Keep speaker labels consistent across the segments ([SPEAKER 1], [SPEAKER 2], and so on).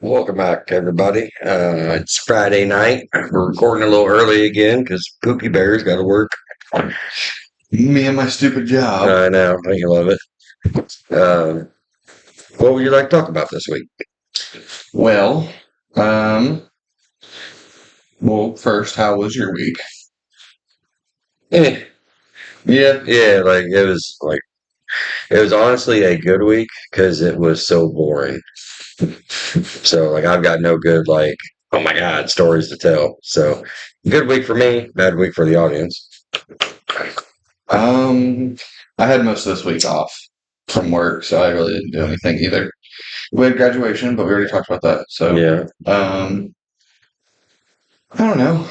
[SPEAKER 1] Welcome back, everybody. It's Friday night. We're recording a little early again because Pookie Bear's got to work.
[SPEAKER 2] Me and my stupid job.
[SPEAKER 1] I know, I love it. What would you like to talk about this week?
[SPEAKER 2] Well, um, first, how was your week?
[SPEAKER 1] Eh,
[SPEAKER 2] Yeah.
[SPEAKER 1] yeah, it was honestly a good week because it was so boring. So I've got no good oh my god stories to tell. So good week for me, bad week for the audience.
[SPEAKER 2] Um, I had most of this week off from work, so I really didn't do anything either. We had graduation, but we already talked about that. So,
[SPEAKER 1] Yeah,
[SPEAKER 2] I don't know.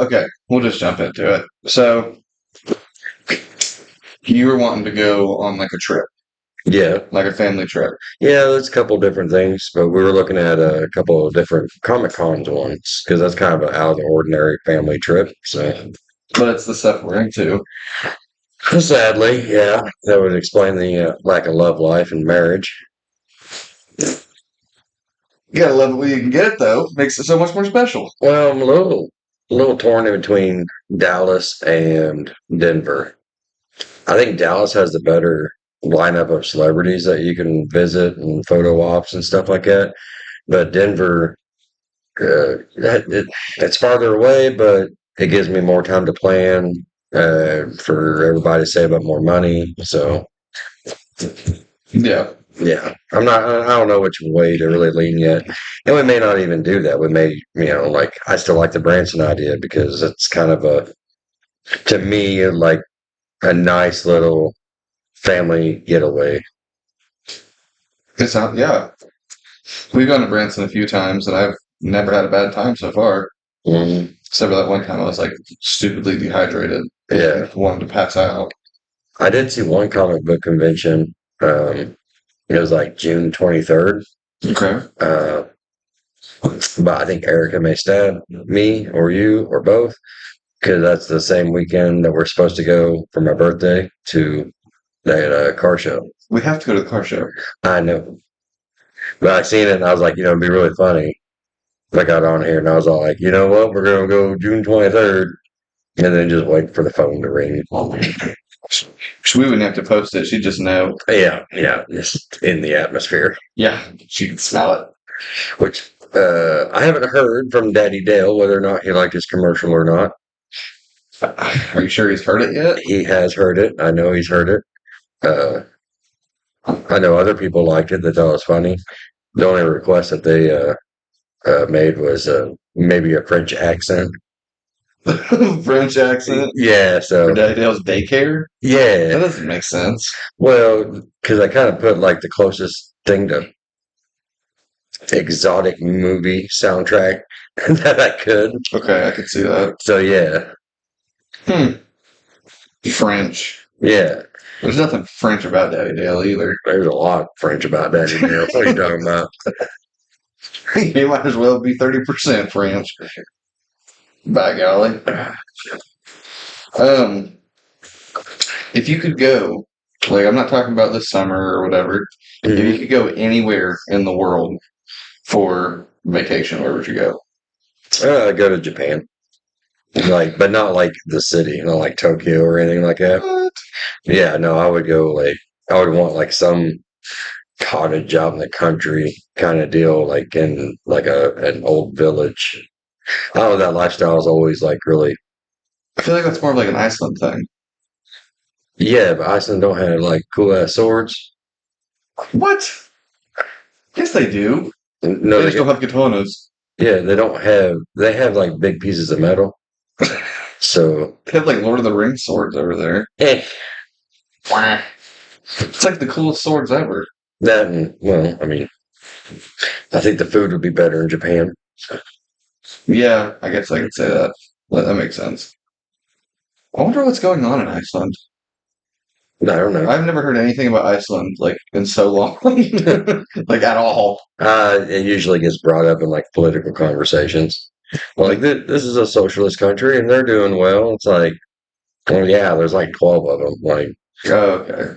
[SPEAKER 2] Okay, we'll just jump into it. So, you were wanting to go on like a trip,
[SPEAKER 1] yeah.
[SPEAKER 2] like a family trip,
[SPEAKER 1] Yeah, there's a couple different things, but we were looking at a couple of different Comic Cons ones because that's kind of an out of the ordinary family trip. So,
[SPEAKER 2] but it's the stuff we're into.
[SPEAKER 1] sadly, yeah, that would explain the lack of love life and marriage.
[SPEAKER 2] You gotta love it when you can get it, though. Makes it so much more special.
[SPEAKER 1] Well, I'm a little torn in between Dallas and Denver. I think Dallas has the better lineup of celebrities that you can visit and photo ops and stuff like that. But Denver, it's farther away, but it gives me more time to plan for everybody to save up more money. So
[SPEAKER 2] Yeah.
[SPEAKER 1] yeah, I don't know which way to really lean yet, and we may not even do that. We may, I still like the Branson idea because it's kind of to me, like a nice little family getaway.
[SPEAKER 2] It's not, yeah. We've gone to Branson a few times, and I've never had a bad time so far.
[SPEAKER 1] Mm,
[SPEAKER 2] Except for that one time I was like stupidly dehydrated.
[SPEAKER 1] yeah,
[SPEAKER 2] Wanted to pass out.
[SPEAKER 1] I did see one comic book convention. Um, it was like June 23rd.
[SPEAKER 2] Okay.
[SPEAKER 1] But I think Erica may stab me or you or both because that's the same weekend that we're supposed to go for my birthday to that car show.
[SPEAKER 2] We have to go to the car show.
[SPEAKER 1] I know, but I seen it and I was like, it'd be really funny if I got on here and I was all like, you know what, we're gonna go June 23rd, and then just wait for the phone to ring.
[SPEAKER 2] We wouldn't have to post it. She'd just know.
[SPEAKER 1] Yeah, just in the atmosphere.
[SPEAKER 2] Yeah, she could smell it.
[SPEAKER 1] Which I haven't heard from Daddy Dale whether or not he liked his commercial or not.
[SPEAKER 2] Are you sure he's heard it yet?
[SPEAKER 1] He has heard it. I know he's heard it. Uh, I know other people liked it. They thought it was funny. The only request that they made was maybe a French accent.
[SPEAKER 2] French accent
[SPEAKER 1] Yeah,
[SPEAKER 2] for
[SPEAKER 1] so
[SPEAKER 2] Daddy Dale's daycare? That
[SPEAKER 1] yeah.
[SPEAKER 2] doesn't make sense.
[SPEAKER 1] Well, because I kind of put like the closest thing to exotic movie soundtrack that I could.
[SPEAKER 2] Okay, I could see that.
[SPEAKER 1] So yeah,
[SPEAKER 2] French.
[SPEAKER 1] yeah.
[SPEAKER 2] There's nothing French about Daddy Dale either.
[SPEAKER 1] There's a lot of French about that in there. What are you talking about?
[SPEAKER 2] He might as well be 30% French. By golly. Um, if you could go, like I'm not talking about this summer or whatever, if you could go anywhere in the world for vacation, where would you go?
[SPEAKER 1] Go to Japan, but not like the city, not like Tokyo or anything like that.
[SPEAKER 2] What?
[SPEAKER 1] Yeah, no, I would go I would want like some cottage out in the country kind of deal, like in like an old village. I don't know, that lifestyle is always like really,
[SPEAKER 2] I feel like that's more of like an Iceland thing.
[SPEAKER 1] yeah, but Iceland don't have like cool ass swords.
[SPEAKER 2] What? Yes, they do.
[SPEAKER 1] No,
[SPEAKER 2] They just don't have katanas.
[SPEAKER 1] yeah, they have like big pieces of metal. So,
[SPEAKER 2] They have like Lord of the Rings swords over there.
[SPEAKER 1] eh,
[SPEAKER 2] It's like the coolest swords ever.
[SPEAKER 1] that and, well, I mean, I think the food would be better in Japan.
[SPEAKER 2] Yeah, I guess I could say that. That makes sense. I wonder what's going on in Iceland.
[SPEAKER 1] I don't know.
[SPEAKER 2] I've never heard anything about Iceland like in so long, like at all.
[SPEAKER 1] It usually gets brought up in like political conversations. Well, like this is a socialist country and they're doing well. It's like, well, yeah, there's like 12 of them. Like,
[SPEAKER 2] Oh, okay.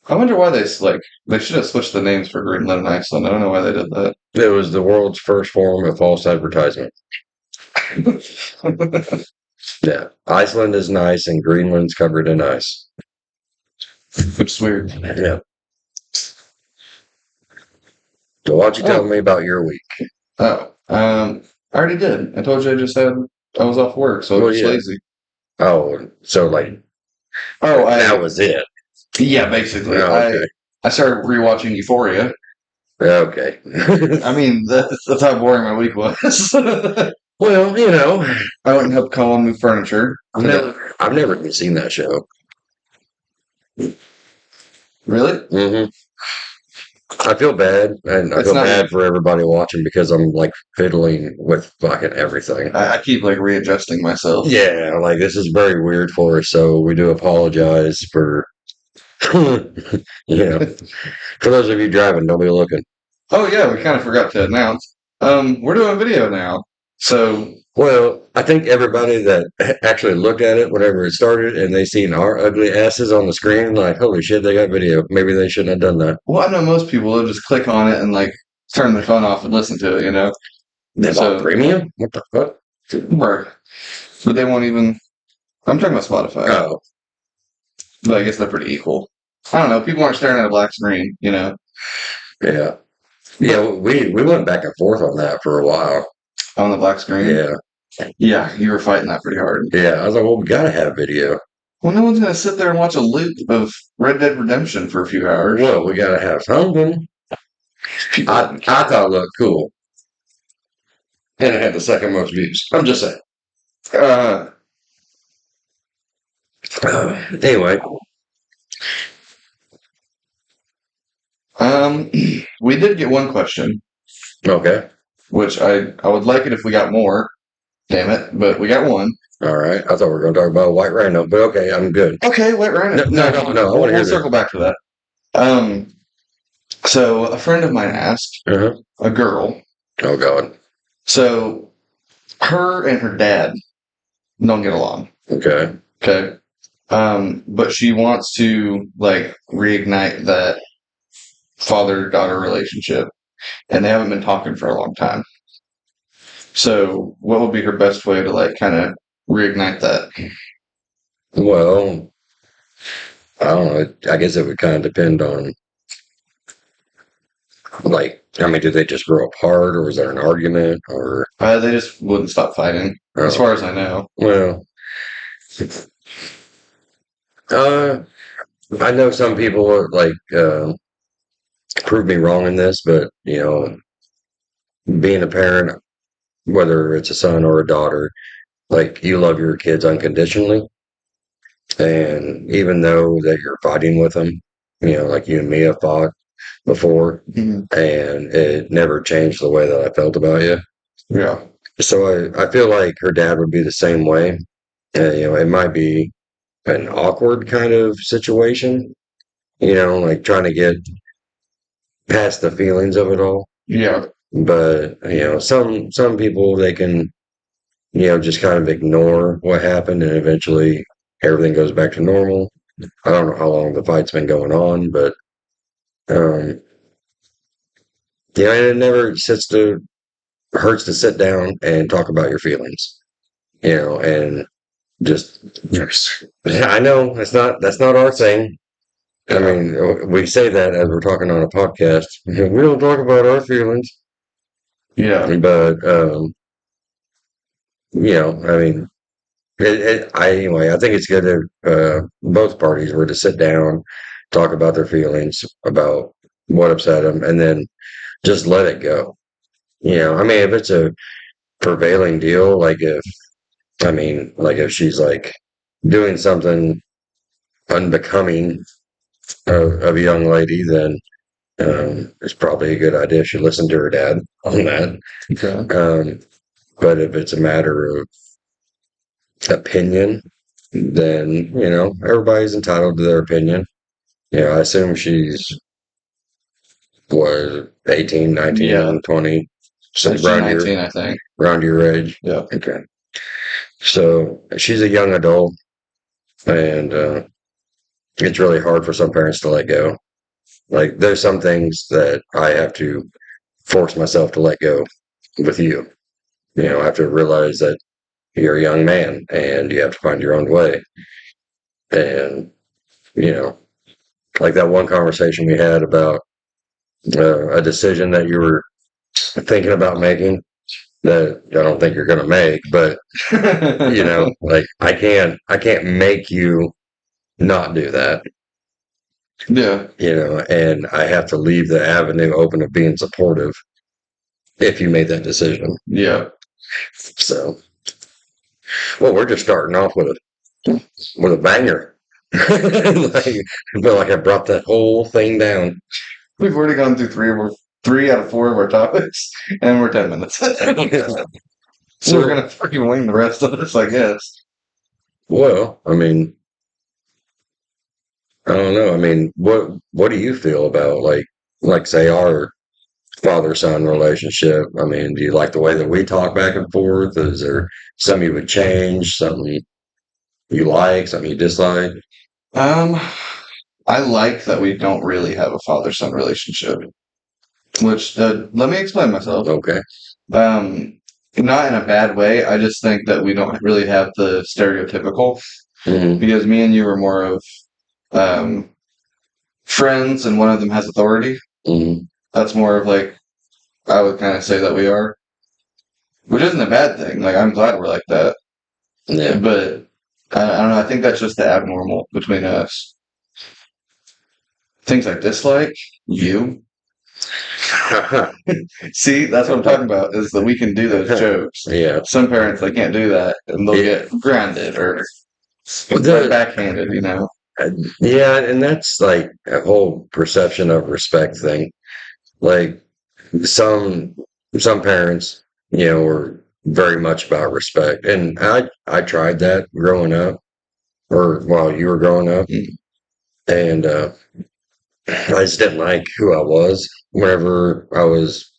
[SPEAKER 2] I wonder why they should have switched the names for Greenland and Iceland. I don't know why they did that.
[SPEAKER 1] It was the world's first form of false advertisement. Yeah. Iceland is nice and Greenland's covered in ice.
[SPEAKER 2] Which is weird.
[SPEAKER 1] Yeah. So why don't you tell me about your week?
[SPEAKER 2] I already did. I told you I just had I was off work, so I was just lazy.
[SPEAKER 1] Oh, so like that was it.
[SPEAKER 2] Yeah, basically.
[SPEAKER 1] Oh, okay.
[SPEAKER 2] I started rewatching Euphoria.
[SPEAKER 1] Okay.
[SPEAKER 2] I mean, that's how boring my week was.
[SPEAKER 1] Well,
[SPEAKER 2] I went and helped Colin move furniture.
[SPEAKER 1] I've never even seen that show.
[SPEAKER 2] Really?
[SPEAKER 1] Mm-hmm. I feel bad, and I
[SPEAKER 2] It's
[SPEAKER 1] feel
[SPEAKER 2] not-
[SPEAKER 1] bad for everybody watching because I'm like fiddling with fucking everything.
[SPEAKER 2] I keep like readjusting myself.
[SPEAKER 1] Yeah, like this is very weird for us, so we do apologize for, for those of you driving, don't be looking.
[SPEAKER 2] Oh yeah, we kind of forgot to announce. We're doing video now. So
[SPEAKER 1] Well, I think everybody that actually looked at it whenever it started and they seen our ugly asses on the screen, like, holy shit, they got video. Maybe they shouldn't have done that.
[SPEAKER 2] well, I know most people will just click on it and like turn their phone off and listen to it,
[SPEAKER 1] They
[SPEAKER 2] So-
[SPEAKER 1] bought premium? What the fuck?
[SPEAKER 2] Right. But they won't even. I'm talking about Spotify.
[SPEAKER 1] Oh,
[SPEAKER 2] But I guess they're pretty equal. I don't know. People aren't staring at a black screen,
[SPEAKER 1] yeah. Yeah, we went back and forth on that for a while.
[SPEAKER 2] on the black screen.
[SPEAKER 1] Yeah.
[SPEAKER 2] Yeah, you were fighting that pretty hard.
[SPEAKER 1] Yeah. I was like, well, we gotta have video.
[SPEAKER 2] Well, no one's gonna sit there and watch a loop of Red Dead Redemption for a few hours.
[SPEAKER 1] Well, we gotta have something. I thought it looked cool. And it had the second most views. I'm just saying. Anyway.
[SPEAKER 2] We did get one question,
[SPEAKER 1] Okay.
[SPEAKER 2] which I would like it if we got more. Damn it, but we got one.
[SPEAKER 1] All right. I thought we were going to talk about White Rhino, but okay, I'm good.
[SPEAKER 2] Okay, wait, right.
[SPEAKER 1] No, I want to hear
[SPEAKER 2] We'll
[SPEAKER 1] this.
[SPEAKER 2] circle back to that. So a friend of mine asked
[SPEAKER 1] Uh-huh.
[SPEAKER 2] a girl.
[SPEAKER 1] Oh, God.
[SPEAKER 2] So her and her dad don't get along.
[SPEAKER 1] Okay.
[SPEAKER 2] Okay. But she wants to like reignite that father-daughter relationship, and they haven't been talking for a long time. So, what would be her best way to like kind of reignite that?
[SPEAKER 1] Well, I don't know. I guess it would kind of depend on, like, I mean, did they just grow apart, or was there an argument, or?
[SPEAKER 2] They just wouldn't stop fighting, as
[SPEAKER 1] Oh,
[SPEAKER 2] far as I know.
[SPEAKER 1] well, I know some people like prove me wrong in this, but being a parent, whether it's a son or a daughter, like you love your kids unconditionally, and even though that you're fighting with them, like you and me have fought before, and it never changed the way that I felt about you.
[SPEAKER 2] Yeah.
[SPEAKER 1] So I feel like her dad would be the same way. It might be an awkward kind of situation, like trying to get past the feelings of it all.
[SPEAKER 2] Yeah.
[SPEAKER 1] But some people they can just kind of ignore what happened, and eventually everything goes back to normal. I don't know how long the fight's been going on, but and it never hurts to sit down and talk about your feelings, and just I know that's not our thing. I mean, we say that as we're talking on a podcast. We don't talk about our feelings.
[SPEAKER 2] Yeah.
[SPEAKER 1] But I mean, anyway, I think it's good that both parties were to sit down, talk about their feelings, about what upset them, and then just let it go. I mean, if it's a prevailing deal, like if she's like doing something unbecoming of a young lady, then it's probably a good idea she listen to her dad on that.
[SPEAKER 2] Okay.
[SPEAKER 1] But if it's a matter of opinion, then everybody's entitled to their opinion. I assume she's was 18, 19,
[SPEAKER 2] Yeah.
[SPEAKER 1] 20, so
[SPEAKER 2] She's 19, I think.
[SPEAKER 1] around your age.
[SPEAKER 2] Yeah.
[SPEAKER 1] Okay. So she's a young adult, and it's really hard for some parents to let go. Like there's some things that I have to force myself to let go with you. I have to realize that you're a young man and you have to find your own way. And, you know, like that one conversation we had about a decision that you were thinking about making that I don't think you're going to make, but like I can't make you not do that.
[SPEAKER 2] Yeah.
[SPEAKER 1] And I have to leave the avenue open of being supportive if you made that decision.
[SPEAKER 2] Yeah.
[SPEAKER 1] So, well, we're just starting off with a banger. Like, I feel like I brought that whole thing down.
[SPEAKER 2] We've already gone through three out of four of our topics, and we're 10 minutes. So we're gonna fucking wing the rest of this, I guess.
[SPEAKER 1] Well, I mean, I don't know. I mean, what do you feel about like say our father son relationship? I mean, do you like the way that we talk back and forth? Is there something you would change? Something you like? Something you dislike?
[SPEAKER 2] Um, I like that we don't really have a father-son relationship. Which let me explain myself.
[SPEAKER 1] Okay.
[SPEAKER 2] Um, not in a bad way. I just think that we don't really have the stereotypical
[SPEAKER 1] Mm-hmm.
[SPEAKER 2] because me and you are more of um friends, and one of them has authority.
[SPEAKER 1] Mm-hmm.
[SPEAKER 2] That's more of like I would kind of say that we are, which isn't a bad thing. Like I'm glad we're like that,
[SPEAKER 1] Yeah.
[SPEAKER 2] but I don't know. I think that's just the abnormal between us. Things I dislike, you. See, that's what I'm talking about. Is that we can do those jokes.
[SPEAKER 1] Yeah.
[SPEAKER 2] Some parents they can't do that, and they'll get grounded or backhanded.
[SPEAKER 1] Yeah, and that's like a whole perception of respect thing. Like some some parents, were very much about respect, and I tried that growing up, or while you were growing up, and I just didn't like who I was whenever I was,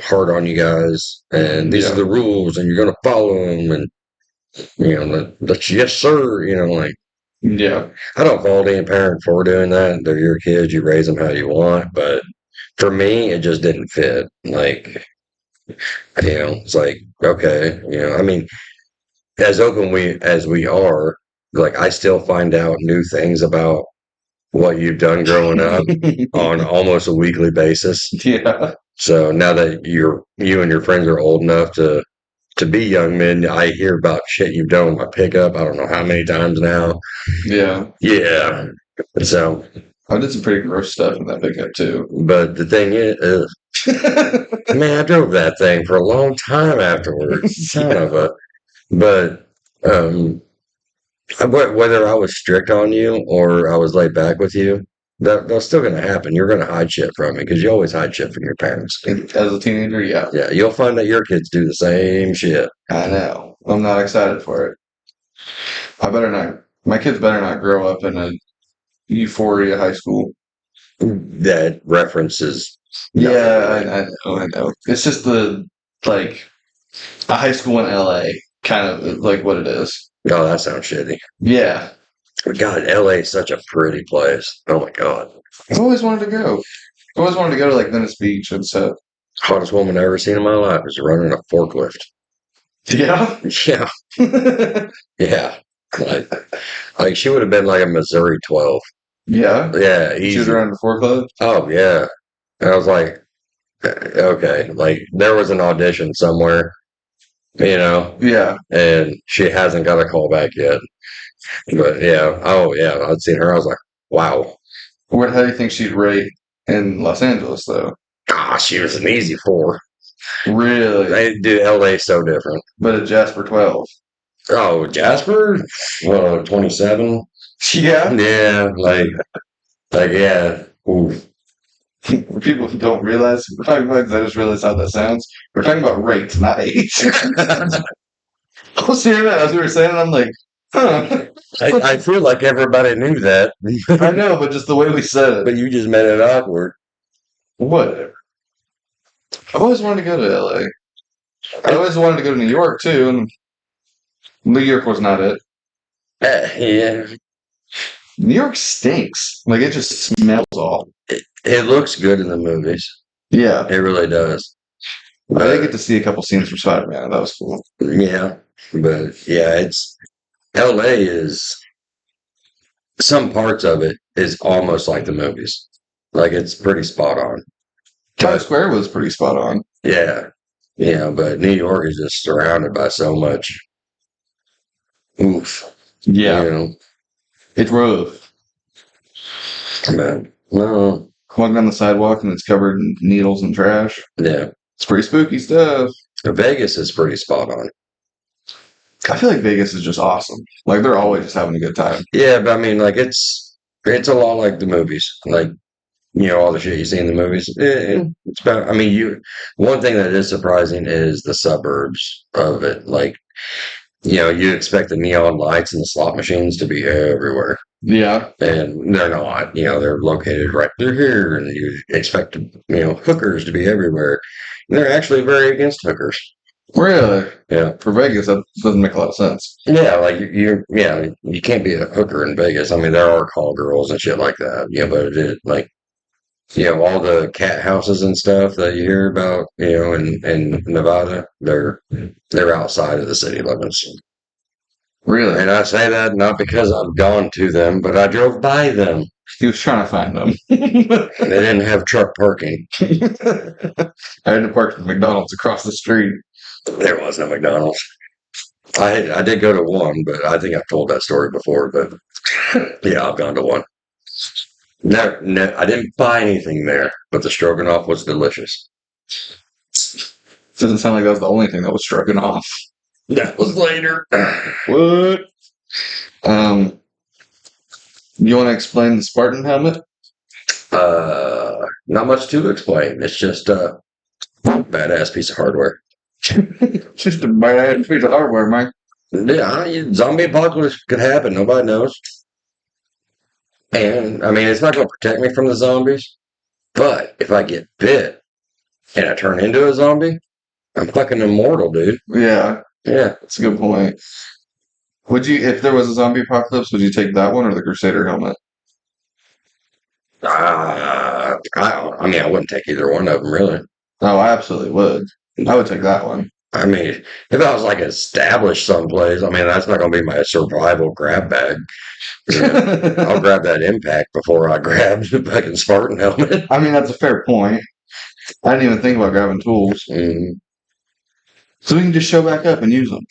[SPEAKER 1] hard on you guys, and these are
[SPEAKER 2] Yeah,
[SPEAKER 1] the rules, and you're gonna follow them, and that's yes sir, like.
[SPEAKER 2] yeah,
[SPEAKER 1] I don't fault any parent for doing that. They're your kids. You raise them how you want. But for me, it just didn't fit. Like, it's like, okay, I mean, as open as we are, like, I still find out new things about what you've done growing up on almost a weekly basis.
[SPEAKER 2] yeah,
[SPEAKER 1] So now that you and your friends are old enough to be young men, I hear about shit you've done with my pickup. I don't know how many times now.
[SPEAKER 2] yeah.
[SPEAKER 1] Yeah. So
[SPEAKER 2] I did some pretty gross stuff in that pickup too.
[SPEAKER 1] but the thing is, man, I drove that thing for a long time afterwards. Son of a. But whether I was strict on you or I was laid back with you, that's still going to happen. You're going to hide shit from me because you always hide shit from your parents.
[SPEAKER 2] As a teenager, yeah.
[SPEAKER 1] Yeah, you'll find that your kids do the same shit.
[SPEAKER 2] I know. I'm not excited for it. I better not. My kids better not grow up in a Euphoria high school.
[SPEAKER 1] That references.
[SPEAKER 2] Yeah, I know. I know. It's just like a high school in LA, kind of like what it is.
[SPEAKER 1] Oh, that sounds shitty.
[SPEAKER 2] Yeah,
[SPEAKER 1] But God, LA is such a pretty place. Oh my God.
[SPEAKER 2] I've always wanted to go. I always wanted to go to like Venice Beach and stuff.
[SPEAKER 1] Hottest woman I've ever seen in my life is running a forklift.
[SPEAKER 2] Yeah.
[SPEAKER 1] Yeah. Yeah. Like she would have been like a Missouri 12.
[SPEAKER 2] Yeah.
[SPEAKER 1] Yeah,
[SPEAKER 2] Shoot
[SPEAKER 1] easy.
[SPEAKER 2] around the forklift.
[SPEAKER 1] Oh yeah. And I was like, okay, like there was an audition somewhere,
[SPEAKER 2] Yeah.
[SPEAKER 1] and she hasn't got a call back yet. But yeah, oh yeah, I'd seen her. I was like, wow.
[SPEAKER 2] How do you think she'd rate in Los Angeles though?
[SPEAKER 1] Gosh, she was an easy 4.
[SPEAKER 2] Really?
[SPEAKER 1] They do LA so different.
[SPEAKER 2] But a Jasper 12.
[SPEAKER 1] Oh, Jasper, well, 27.
[SPEAKER 2] Yeah.
[SPEAKER 1] Yeah, like yeah. Oof.
[SPEAKER 2] People don't realize, we're talking about, 'cause I just realized how that sounds. We're talking about rate, not age. I was hearing that as we were saying it, I'm like, huh.
[SPEAKER 1] I feel like everybody knew that.
[SPEAKER 2] I know, but just the way we said it.
[SPEAKER 1] But you just made it awkward.
[SPEAKER 2] Whatever. I've always wanted to go to LA. I always wanted to go to New York too, and New York was not it.
[SPEAKER 1] Yeah.
[SPEAKER 2] New York stinks. Like it just smells all.
[SPEAKER 1] It looks good in the movies.
[SPEAKER 2] Yeah.
[SPEAKER 1] It really does.
[SPEAKER 2] I did
[SPEAKER 1] But
[SPEAKER 2] get to see a couple scenes from Spider-Man. That was cool.
[SPEAKER 1] yeah, but yeah, it's LA is some parts of it is almost like the movies. Like it's pretty spot on.
[SPEAKER 2] Times
[SPEAKER 1] But
[SPEAKER 2] Square was pretty spot on.
[SPEAKER 1] yeah, but New York is just surrounded by so much oof.
[SPEAKER 2] Yeah.
[SPEAKER 1] You know,
[SPEAKER 2] It's rough.
[SPEAKER 1] man. No,
[SPEAKER 2] Walking down the sidewalk and it's covered in needles and trash.
[SPEAKER 1] yeah.
[SPEAKER 2] It's pretty spooky stuff.
[SPEAKER 1] Vegas is pretty spot on.
[SPEAKER 2] I feel like Vegas is just awesome. Like they're always just having a good time.
[SPEAKER 1] Yeah, but I mean, like it's a lot like the movies. Like all the shit you see in the movies. It's about. I mean, one thing that is surprising is the suburbs of it. Like you expect the neon lights and the slot machines to be everywhere,
[SPEAKER 2] Yeah.
[SPEAKER 1] and they're not. They're located right through here, and you expect hookers to be everywhere. And they're actually very against hookers.
[SPEAKER 2] Really?
[SPEAKER 1] Yeah.
[SPEAKER 2] For Vegas, that doesn't make a lot of sense.
[SPEAKER 1] Yeah, like you can't be a hooker in Vegas. I mean, there are call girls and shit like that. Yeah, but it is like all the cat houses and stuff that you hear about, in Nevada, they're outside of the city limits.
[SPEAKER 2] Really?
[SPEAKER 1] And I say that not because I've gone to them, but I drove by them.
[SPEAKER 2] He was trying to find them.
[SPEAKER 1] They didn't have truck parking.
[SPEAKER 2] I had to park at McDonald's across the street.
[SPEAKER 1] There was no McDonald's. I did go to one, but I think I've told that story before. But yeah, I've gone to one. No, I didn't buy anything there, but the stroganoff was delicious.
[SPEAKER 2] Doesn't sound like that was the only thing that was stroking off.
[SPEAKER 1] That was later.
[SPEAKER 2] What? You want to explain the Spartan helmet?
[SPEAKER 1] Not much to explain. It's just a badass piece of hardware.
[SPEAKER 2] Just a bad piece of hardware, Mike.
[SPEAKER 1] Yeah, zombie apocalypse could happen. Nobody knows. And I mean, it's not going to protect me from the zombies. But if I get bit and I turn into a zombie, I'm fucking immortal, dude.
[SPEAKER 2] Yeah,
[SPEAKER 1] Yeah.
[SPEAKER 2] that's a good point. Would you, if there was a zombie apocalypse, would you take that one or the Crusader helmet?
[SPEAKER 1] I mean, I wouldn't take either one of them, really.
[SPEAKER 2] Oh, I absolutely would. I would take that one.
[SPEAKER 1] I mean, if I was like established someplace, I mean, that's not going to be my survival grab bag. I'll grab that impact before I grab the fucking Spartan helmet.
[SPEAKER 2] I mean, that's a fair point. I didn't even think about grabbing tools. So we can just show back up and use them.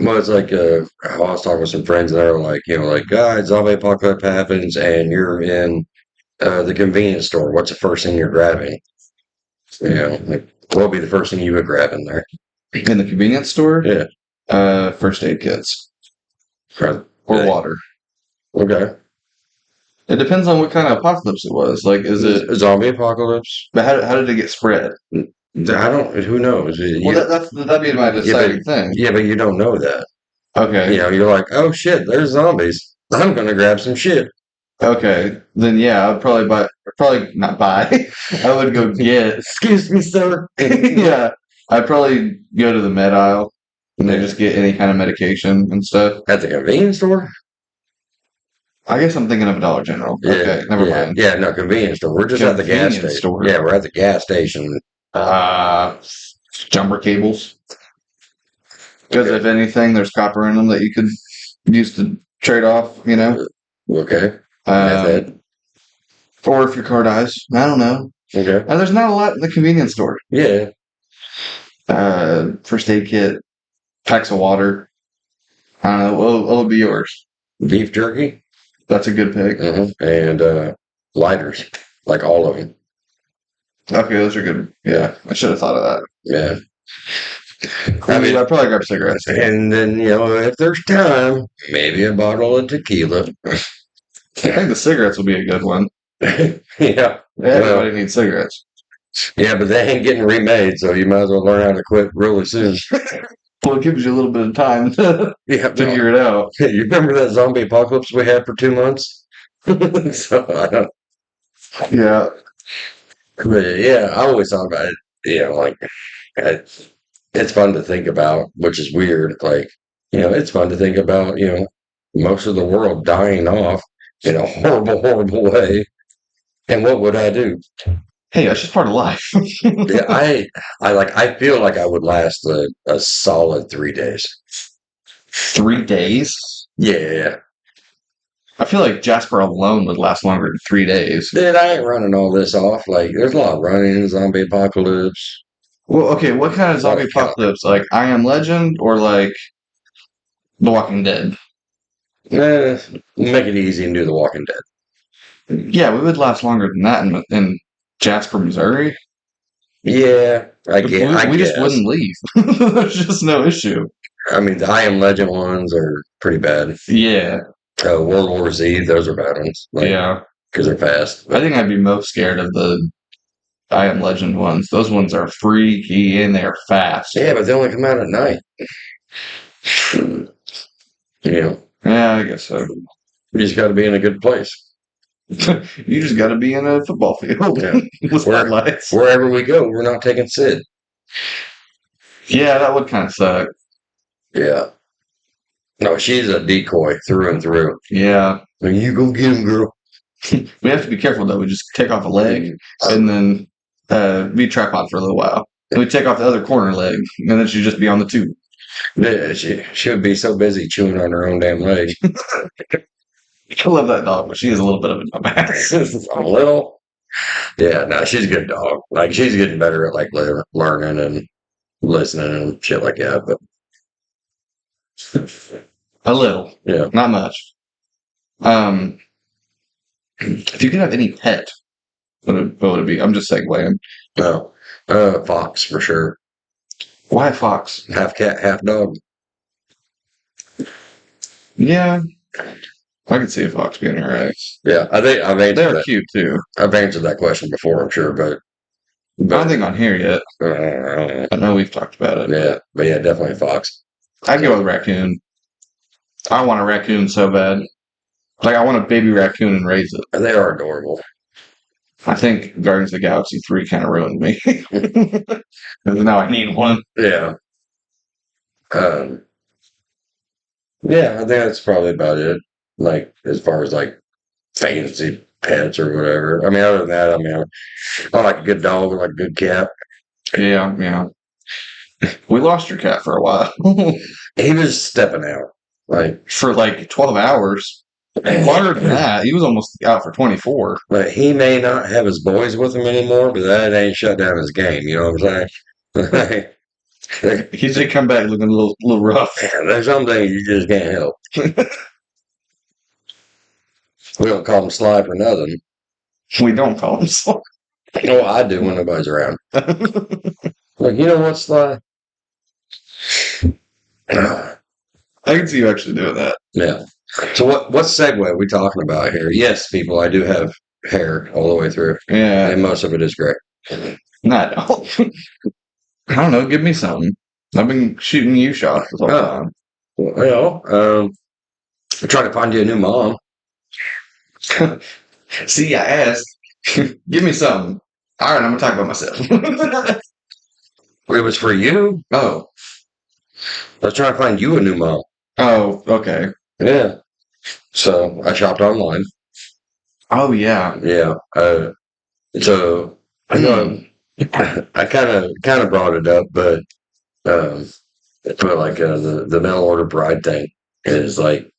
[SPEAKER 1] Well, it's like I was talking with some friends, and they were like, guys, zombie apocalypse happens, and you're in the convenience store. What's the first thing you're grabbing? Like, what would be the first thing you would grab in there?
[SPEAKER 2] In the convenience store?
[SPEAKER 1] Yeah.
[SPEAKER 2] First aid kits.
[SPEAKER 1] Or
[SPEAKER 2] Water.
[SPEAKER 1] Okay.
[SPEAKER 2] It depends on what kind of apocalypse it was. Like, is it
[SPEAKER 1] a zombie apocalypse?
[SPEAKER 2] But how did it get spread?
[SPEAKER 1] I don't. Who knows?
[SPEAKER 2] Well, that'd be my deciding thing.
[SPEAKER 1] Yeah, but you don't know that.
[SPEAKER 2] Okay.
[SPEAKER 1] You're like, oh shit, there's zombies. I'm gonna grab some shit.
[SPEAKER 2] Okay, then yeah, I'd probably not buy. I would go get.
[SPEAKER 1] Excuse me, sir.
[SPEAKER 2] Yeah, I'd probably go to the med aisle and then just get any kind of medication and stuff.
[SPEAKER 1] At the convenience store?
[SPEAKER 2] I guess I'm thinking of a Dollar General. Okay, never mind.
[SPEAKER 1] Yeah, no, convenience store. We're just at the gas station.
[SPEAKER 2] Store.
[SPEAKER 1] Yeah, we're at the gas station.
[SPEAKER 2] Jumper cables. Because if anything, there's copper in them that you could use to trade off,
[SPEAKER 1] Okay.
[SPEAKER 2] Or if your car dies. I don't know.
[SPEAKER 1] Okay.
[SPEAKER 2] And there's not a lot in the convenience store.
[SPEAKER 1] Yeah.
[SPEAKER 2] First aid kit, packs of water. I don't know. What'll be yours?
[SPEAKER 1] Beef jerky.
[SPEAKER 2] That's a good pick.
[SPEAKER 1] And lighters, like all of them.
[SPEAKER 2] Okay, those are good. Yeah, I should have thought of that.
[SPEAKER 1] Yeah.
[SPEAKER 2] I mean, I'd probably grab cigarettes.
[SPEAKER 1] And then, if there's time, maybe a bottle of tequila.
[SPEAKER 2] I think the cigarettes will be a good one.
[SPEAKER 1] Yeah.
[SPEAKER 2] Everybody needs cigarettes.
[SPEAKER 1] Yeah, but they ain't getting remade, so you might as well learn how to quit really soon.
[SPEAKER 2] Well, it gives you a little bit of time to figure it out.
[SPEAKER 1] You remember that zombie apocalypse we had for 2 months? So I don't.
[SPEAKER 2] Yeah.
[SPEAKER 1] But yeah, I always thought about it. It's fun to think about, which is weird. Like, it's fun to think about, most of the world dying off in a horrible, horrible way. And what would I do?
[SPEAKER 2] Hey, that's just part of life.
[SPEAKER 1] Yeah, I feel like I would last a solid 3 days.
[SPEAKER 2] 3 days?
[SPEAKER 1] Yeah.
[SPEAKER 2] I feel like Jasper alone would last longer than 3 days.
[SPEAKER 1] Dude, I ain't running all this off. Like, there's a lot of running in zombie apocalypse.
[SPEAKER 2] Well, okay, what kind of
[SPEAKER 1] A lot
[SPEAKER 2] zombie
[SPEAKER 1] of count.
[SPEAKER 2] apocalypse? Like I Am Legend or like The Walking Dead?
[SPEAKER 1] Make it easy and do The Walking Dead.
[SPEAKER 2] Yeah, we would last longer than that in Jasper, Missouri.
[SPEAKER 1] Yeah, I
[SPEAKER 2] We just
[SPEAKER 1] guess.
[SPEAKER 2] wouldn't leave. There's just no issue.
[SPEAKER 1] I mean, the I Am Legend ones are pretty bad.
[SPEAKER 2] Yeah,
[SPEAKER 1] World War Z, those are bad ones. Like,
[SPEAKER 2] yeah.
[SPEAKER 1] because they're fast.
[SPEAKER 2] I think I'd be most scared of the I Am Legend ones. Those ones are freaky and they're fast.
[SPEAKER 1] Yeah, but they only come out at night. You know,
[SPEAKER 2] Yeah, I guess so.
[SPEAKER 1] you just got to be in a good place.
[SPEAKER 2] You just got to be in a football field
[SPEAKER 1] Yeah.
[SPEAKER 2] with lights.
[SPEAKER 1] Wherever we go, we're not taking Sid.
[SPEAKER 2] Yeah, that would kind of suck.
[SPEAKER 1] Yeah. No, she's a decoy through and through.
[SPEAKER 2] Yeah,
[SPEAKER 1] Like, you go get him, girl.
[SPEAKER 2] we have to be careful though. We just take off a leg and then be tripod for a little while. And we take off the other corner leg, and then she'd just be on the tube.
[SPEAKER 1] Yeah, she would be so busy chewing on her own damn leg.
[SPEAKER 2] I love that dog, but she is a little bit of a dumbass.
[SPEAKER 1] A little. Yeah, no, she's a good dog. Like, she's getting better at like learning and listening and shit like that. But
[SPEAKER 2] A little,
[SPEAKER 1] yeah,
[SPEAKER 2] not much. If you could have any pet, what would it be? I'm just segueing.
[SPEAKER 1] no, fox for sure.
[SPEAKER 2] Why a fox?
[SPEAKER 1] Half cat, half dog.
[SPEAKER 2] Yeah, I could see a fox being alright.
[SPEAKER 1] Yeah, I think
[SPEAKER 2] They're cute too.
[SPEAKER 1] I've answered that question before, I'm sure, but
[SPEAKER 2] I don't think on here yet. I know we've talked about it.
[SPEAKER 1] yeah, but yeah, definitely fox.
[SPEAKER 2] I'd go with raccoon. I want a raccoon so bad. Like I want a baby raccoon and raise it.
[SPEAKER 1] They are adorable.
[SPEAKER 2] I think Guardians of the Galaxy 3 kind of ruined me. Now I need one.
[SPEAKER 1] Yeah. Um, yeah, I think that's probably about it. Like, as far as like fancy pets or whatever. I mean, other than that, I mean, I like a good dog, I like a good cat.
[SPEAKER 2] Yeah, yeah. We lost your cat for a while.
[SPEAKER 1] He was stepping out. Like,
[SPEAKER 2] For like 12 hours. Longer than that. He was almost out for 24.
[SPEAKER 1] but he may not have his boys with him anymore, but that ain't shut down his game. You know what I'm saying?
[SPEAKER 2] He did come back looking a little rough.
[SPEAKER 1] There's some things you just can't help. We don't call him Sly for nothing.
[SPEAKER 2] We don't call him so.
[SPEAKER 1] Oh, I do when nobody's around. Like, you know what, Sly?
[SPEAKER 2] I can see you actually doing that.
[SPEAKER 1] Yeah. So what segue are we talking about here? Yes, people, I do have hair all the way through,
[SPEAKER 2] Yeah.
[SPEAKER 1] and most of it is gray.
[SPEAKER 2] Not I don't know. Give me something. I've been shooting you shots this whole time.
[SPEAKER 1] Well, I'm trying to find you a new mom.
[SPEAKER 2] See, I asked. Give me something. All right, I'm gonna talk about myself.
[SPEAKER 1] It was for you?
[SPEAKER 2] Oh,
[SPEAKER 1] I was trying to find you a new mom.
[SPEAKER 2] oh, okay.
[SPEAKER 1] Yeah. So I shopped online.
[SPEAKER 2] Oh yeah.
[SPEAKER 1] Yeah. So I know I kind of brought it up, but like the mail order bride thing is like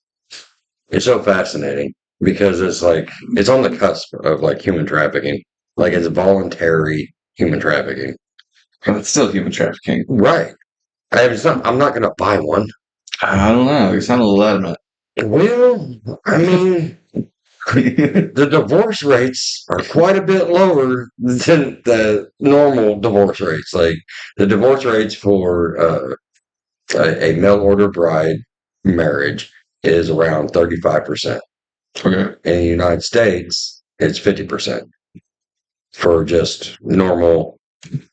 [SPEAKER 1] it's so fascinating because it's like it's on the cusp of like human trafficking, like it's voluntary human trafficking.
[SPEAKER 2] But it's still human trafficking.
[SPEAKER 1] Right. I'm not going to buy one.
[SPEAKER 2] I don't know. You sound a little adamant.
[SPEAKER 1] Well, I mean, the divorce rates are quite a bit lower than the normal divorce rates. Like the divorce rates for a mail order bride marriage is around 35%.
[SPEAKER 2] Okay.
[SPEAKER 1] In the United States, it's 50% for just normal,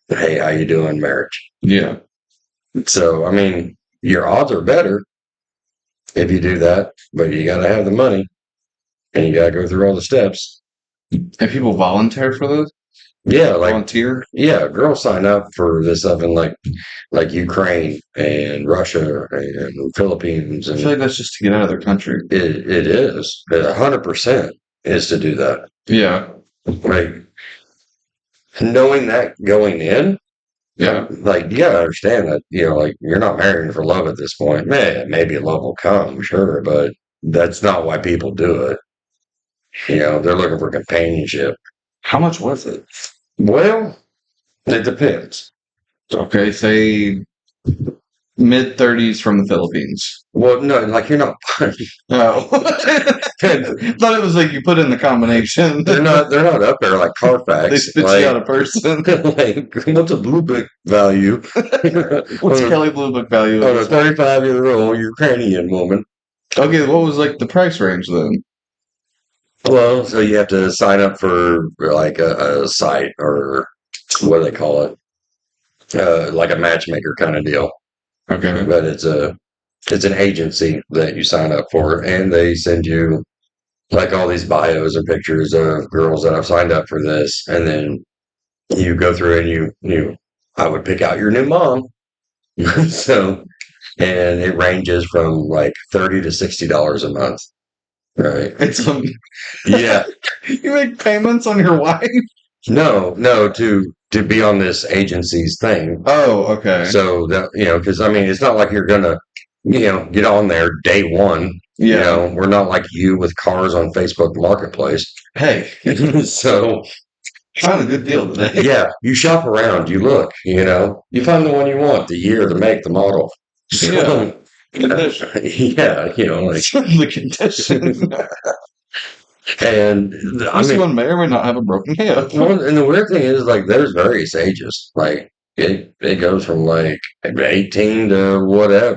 [SPEAKER 1] hey, how you doing marriage.
[SPEAKER 2] Yeah.
[SPEAKER 1] So, I mean, your odds are better if you do that, but you got to have the money and you got to go through all the steps.
[SPEAKER 2] And people volunteer for those?
[SPEAKER 1] Yeah, like
[SPEAKER 2] volunteer.
[SPEAKER 1] yeah, girls sign up for this stuff in like Ukraine and Russia and Philippines,
[SPEAKER 2] I
[SPEAKER 1] and
[SPEAKER 2] feel like that's just to get out of their country.
[SPEAKER 1] it is 100% is to do that.
[SPEAKER 2] Yeah,
[SPEAKER 1] Like knowing that going in,
[SPEAKER 2] yeah.
[SPEAKER 1] like you gotta understand that like you're not marrying for love at this point. Man, maybe love will come, sure, but that's not why people do it. They're looking for companionship.
[SPEAKER 2] How much was it?
[SPEAKER 1] Well, it depends.
[SPEAKER 2] Okay, say mid-30s from the Philippines.
[SPEAKER 1] Well, no, like you're not.
[SPEAKER 2] Oh, thought it was like you put in the combination.
[SPEAKER 1] They're not. They're not up there like
[SPEAKER 2] They
[SPEAKER 1] Carfax.
[SPEAKER 2] spit you out a person.
[SPEAKER 1] Like, what's a blue book value?
[SPEAKER 2] What's
[SPEAKER 1] on
[SPEAKER 2] Kelly Blue Book value?
[SPEAKER 1] a 35-year-old Ukrainian woman?
[SPEAKER 2] Okay, what was like the price range then?
[SPEAKER 1] Well, so you have to sign up for like a site or what do they call it? Like a matchmaker kind of deal.
[SPEAKER 2] Okay.
[SPEAKER 1] But it's an agency that you sign up for, and they send you like all these bios and pictures of girls that have signed up for this, and then you go through and I would pick out your new mom. So, and it ranges from like $30 to $60 a month. Right.
[SPEAKER 2] It's
[SPEAKER 1] Yeah.
[SPEAKER 2] you make payments on your wife?
[SPEAKER 1] No, to be on this agency's thing.
[SPEAKER 2] Oh, okay.
[SPEAKER 1] So that, because I mean, it's not like you're gonna, get on there day one.
[SPEAKER 2] Yeah.
[SPEAKER 1] We're not like you with cars on Facebook Marketplace.
[SPEAKER 2] Hey,
[SPEAKER 1] So
[SPEAKER 2] found a good deal today.
[SPEAKER 1] yeah, you shop around, you look, you find the one you want, the year, the make, the model. So,
[SPEAKER 2] Condition.
[SPEAKER 1] yeah, like,
[SPEAKER 2] The condition.
[SPEAKER 1] and I
[SPEAKER 2] This
[SPEAKER 1] mean,
[SPEAKER 2] one may or may not have a broken hip.
[SPEAKER 1] and the weird thing is, like, there's various ages. Like, it goes from like 18 to whatever,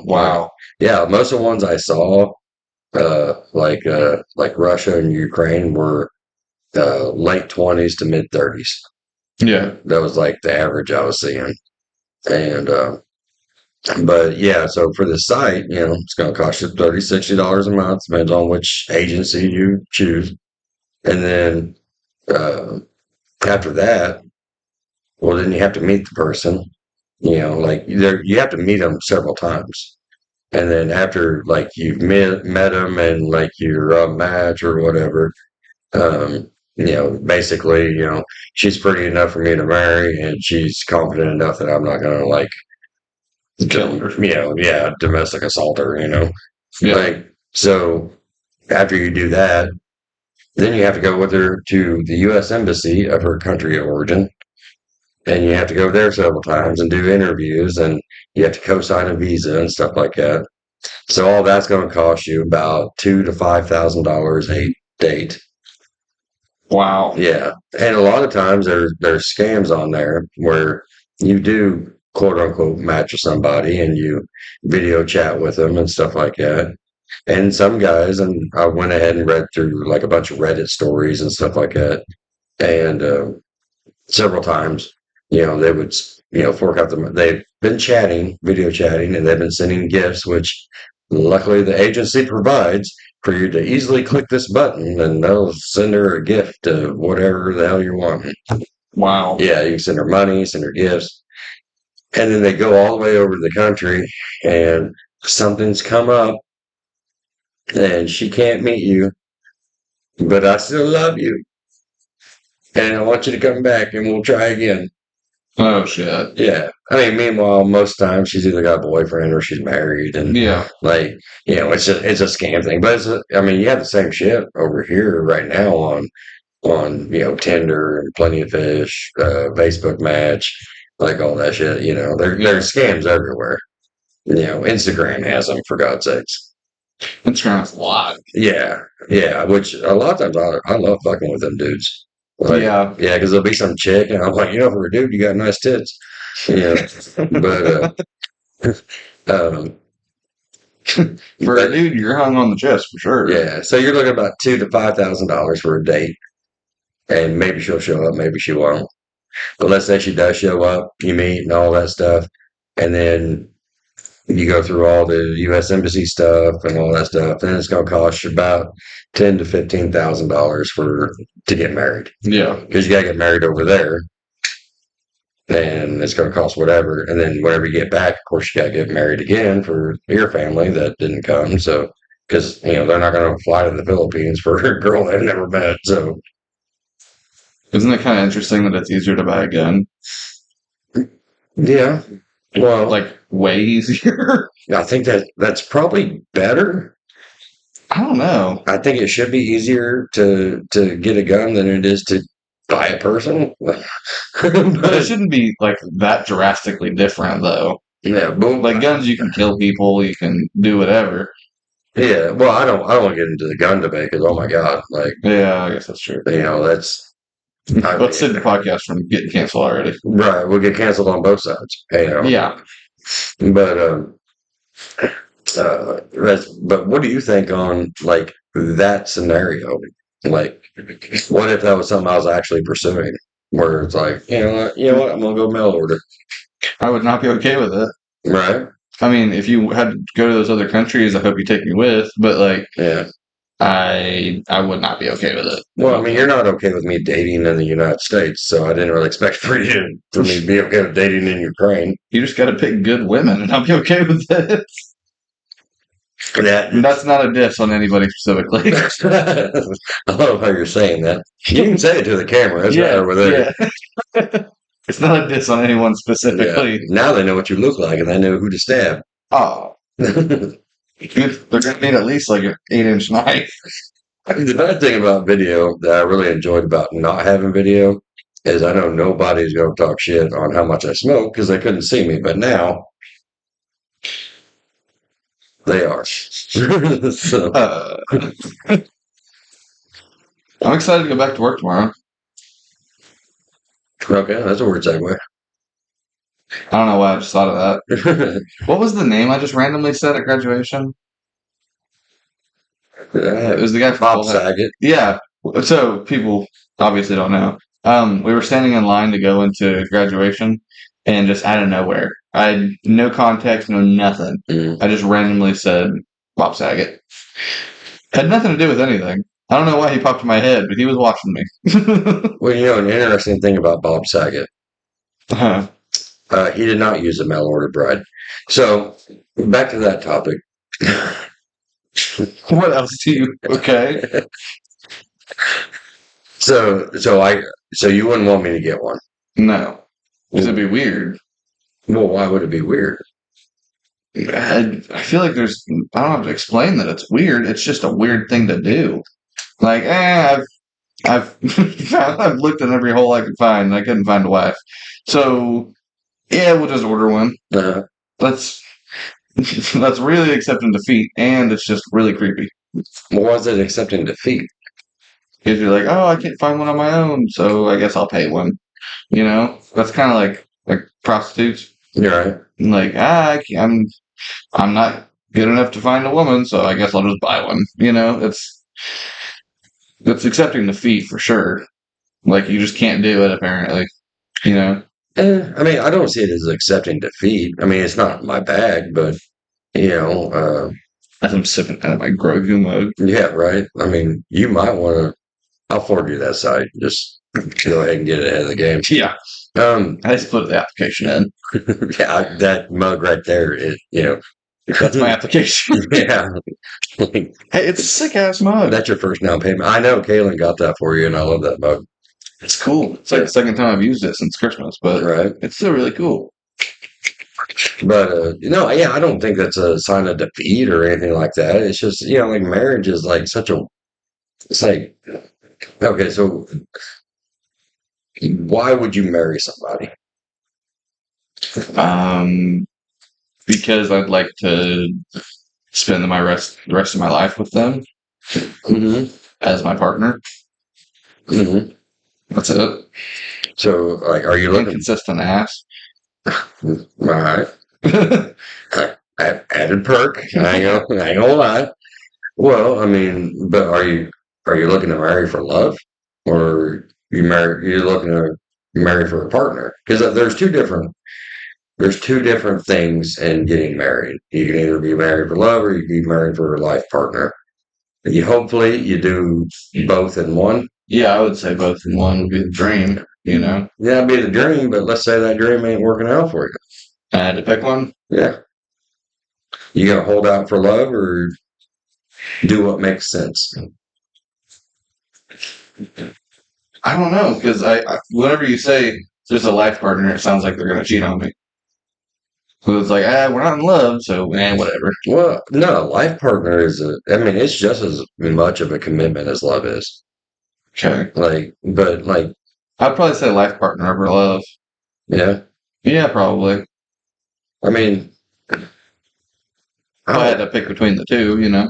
[SPEAKER 2] Wow.
[SPEAKER 1] Yeah, most of the ones I saw, like Russia and Ukraine were late 20s to mid 30s.
[SPEAKER 2] Yeah.
[SPEAKER 1] That was like the average I was seeing. And but yeah, so for the site, it's going to cost you $30, $60 a month, depends on which agency you choose. And then after that, well, then you have to meet the person. Like you have to meet them several times. And then after like you've met them and like you're a match or whatever, basically, she's pretty enough for me to marry, and she's confident enough that I'm not going to like yeah, domestic assault her,
[SPEAKER 2] Yeah.
[SPEAKER 1] Like, so after you do that, then you have to go with her to the U.S. Embassy of her country of origin, and you have to go there several times and do interviews, and you have to co-sign a visa and stuff like that. So all that's going to cost you about $2,000 to $5,000 a date.
[SPEAKER 2] Wow.
[SPEAKER 1] Yeah, and a lot of times there's scams on there where you do quote unquote match with somebody and you video chat with them and stuff like that. And some guys, and I went ahead and read through like a bunch of Reddit stories and stuff like that, and several times, they would fork out they've been chatting, video chatting, and they've been sending gifts, which luckily the agency provides for you to easily click this button and they'll send her a gift of whatever the hell you want.
[SPEAKER 2] Wow.
[SPEAKER 1] Yeah, you can send her money, send her gifts. And then they go all the way over to the country and something's come up and she can't meet you, but I still love you. And I want you to come back and we'll try again.
[SPEAKER 2] Oh shit.
[SPEAKER 1] Yeah. I mean, meanwhile, most times she's either got a boyfriend or she's married, and
[SPEAKER 2] Yeah.
[SPEAKER 1] like, it's a scam thing. But I mean, you have the same shit over here right now on Tinder and Plenty of Fish, Facebook Match, like all that shit. There's scams everywhere. Instagram has them, for God's sakes.
[SPEAKER 2] Instagram's a lot.
[SPEAKER 1] Yeah, yeah. Which a lot of times I love fucking with them dudes. Like,
[SPEAKER 2] Yeah.
[SPEAKER 1] yeah, because there'll be some chick, and I'm like, for a dude, you got nice tits. Yeah, but um,
[SPEAKER 2] For a dude, you're hung on the chest for sure.
[SPEAKER 1] yeah. So you're looking about $2,000 to $5,000 for a date, and maybe she'll show up, maybe she won't. But let's say she does show up, you meet and all that stuff, and then you go through all the U.S. Embassy stuff and all that stuff, and it's going to cost you about $10,000 to $15,000 to get married
[SPEAKER 2] Yeah.
[SPEAKER 1] because you got to get married over there, and it's going to cost whatever. And then whenever you get back, of course, you got to get married again for your family that didn't come. So because they're not going to fly to the Philippines for a girl they've never met. So
[SPEAKER 2] Isn't it kind of interesting that it's easier to buy a gun?
[SPEAKER 1] yeah, well,
[SPEAKER 2] Like, way easier?
[SPEAKER 1] I think that's probably better.
[SPEAKER 2] I don't know.
[SPEAKER 1] I think it should be easier to get a gun than it is to buy a person.
[SPEAKER 2] But it shouldn't be, like, that drastically different, though.
[SPEAKER 1] Yeah, but
[SPEAKER 2] Like, guns, you can kill people, you can do whatever.
[SPEAKER 1] yeah. Well, I don't want to get into the gun debate because oh my god, like
[SPEAKER 2] Yeah, I guess that's true.
[SPEAKER 1] that's
[SPEAKER 2] Let's save the podcast from getting canceled already.
[SPEAKER 1] right. We'll get canceled on both sides.
[SPEAKER 2] Yeah.
[SPEAKER 1] But but what do you think on like that scenario? Like, what if that was something I was actually pursuing? Where it's like, you know what, I'm gonna go mail order,
[SPEAKER 2] I would not be okay with it.
[SPEAKER 1] right?
[SPEAKER 2] I mean, if you had to go to those other countries, I hope you take me with, but, like,
[SPEAKER 1] Yeah.
[SPEAKER 2] I would not be okay with it.
[SPEAKER 1] Well, I mean, you're not okay with me dating in the United States, so I didn't really expect for me to be okay with dating in Ukraine.
[SPEAKER 2] You just got to pick good women, and I'll be okay with it.
[SPEAKER 1] That
[SPEAKER 2] That's not a diss on anybody specifically.
[SPEAKER 1] I love how you're saying that. You can say it to the camera. It's not over there.
[SPEAKER 2] Yeah. It's not a diss on anyone
[SPEAKER 1] Yeah.
[SPEAKER 2] specifically.
[SPEAKER 1] Now they know what you look like and they know who to stab.
[SPEAKER 2] Oh, they're gonna need at least like an 8-inch knife.
[SPEAKER 1] The bad thing about video that I really enjoyed about not having video is I know nobody's going to talk shit on how much I smoke because they couldn't see me, but now they are. So,
[SPEAKER 2] I'm excited to go back to work tomorrow.
[SPEAKER 1] okay, that's a weird segue.
[SPEAKER 2] I don't know why I just thought of that. What was the name I just randomly said at graduation? It was the guy from
[SPEAKER 1] Bob
[SPEAKER 2] Full House.
[SPEAKER 1] Saget.
[SPEAKER 2] Yeah. So people obviously don't know. We were standing in line to go into graduation, and just out of nowhere, I had no context, no nothing.
[SPEAKER 1] Mm.
[SPEAKER 2] I just randomly said Bob Saget. Had nothing to do with anything. I don't know why he popped in my head, but he was watching me.
[SPEAKER 1] Well, an interesting thing about Bob Saget,
[SPEAKER 2] Uh-huh.
[SPEAKER 1] he did not use a mail order bride. So back to that topic.
[SPEAKER 2] What else do you? Okay.
[SPEAKER 1] So you wouldn't want me to get one.
[SPEAKER 2] No, because it'd be weird.
[SPEAKER 1] Well, why would it be weird?
[SPEAKER 2] I feel like I don't have to explain that it's weird. It's just a weird thing to do. Like, I've I've looked in every hole I could find, and I couldn't find a wife. So, yeah, we'll just order one.
[SPEAKER 1] Uh,
[SPEAKER 2] That's that's really accepting defeat, and it's just really creepy.
[SPEAKER 1] was it accepting defeat?
[SPEAKER 2] Because you're like, oh, I can't find one on my own, so I guess I'll pay one. That's kind of like prostitutes.
[SPEAKER 1] You're right.
[SPEAKER 2] Like, I'm not good enough to find a woman, so I guess I'll just buy one. It's accepting defeat for sure. Like, you just can't do it, apparently.
[SPEAKER 1] I mean, I don't see it as accepting defeat. I mean, it's not my bag, but
[SPEAKER 2] As I'm sipping out of my Grogu mug.
[SPEAKER 1] yeah, right. I mean, you might want to. I'll forward you that site. Just go ahead and get it ahead of the game.
[SPEAKER 2] Yeah. I just put the application in.
[SPEAKER 1] Yeah, that mug right there.
[SPEAKER 2] That's my application.
[SPEAKER 1] Yeah.
[SPEAKER 2] Hey, it's a sick ass mug.
[SPEAKER 1] That's your first down payment. I know Kaylin got that for you, and I love that mug.
[SPEAKER 2] It's cool. It's like the second time I've used it since Christmas, but
[SPEAKER 1] Right.
[SPEAKER 2] it's still really cool.
[SPEAKER 1] But yeah, I don't think that's a sign of defeat or anything like that. It's just like marriage is like such a. It's like okay, so why would you marry somebody?
[SPEAKER 2] Because I'd like to spend the rest of my life with them
[SPEAKER 1] Mm-hmm.
[SPEAKER 2] as my partner.
[SPEAKER 1] Mm-hmm.
[SPEAKER 2] That's it.
[SPEAKER 1] So, like, are you looking?
[SPEAKER 2] Inconsistent ass.
[SPEAKER 1] All right. Added perk. I ain't gonna lie. Well, I mean, but are you looking to marry for love, or you're looking to marry for a partner? Because there's two different there's two different things in getting married. You can either be married for love or you can be married for a life partner. Hopefully you do both in one.
[SPEAKER 2] Yeah, I would say both in one would be the dream, you know?
[SPEAKER 1] Yeah, it'd be the dream, but let's say that dream ain't working out for you.
[SPEAKER 2] I had to pick one.
[SPEAKER 1] Yeah. You gonna hold out for love or do what makes sense?
[SPEAKER 2] I don't know, because whenever you say there's a life partner, it sounds like they're going to cheat on me. So it's like, we're not in love, so, whatever.
[SPEAKER 1] Well, no, life partner I mean, it's just as much of a commitment as love is.
[SPEAKER 2] Okay.
[SPEAKER 1] But
[SPEAKER 2] I'd probably say life partner over love.
[SPEAKER 1] yeah.
[SPEAKER 2] Yeah, probably.
[SPEAKER 1] I mean,
[SPEAKER 2] If I had to pick between the two, you know?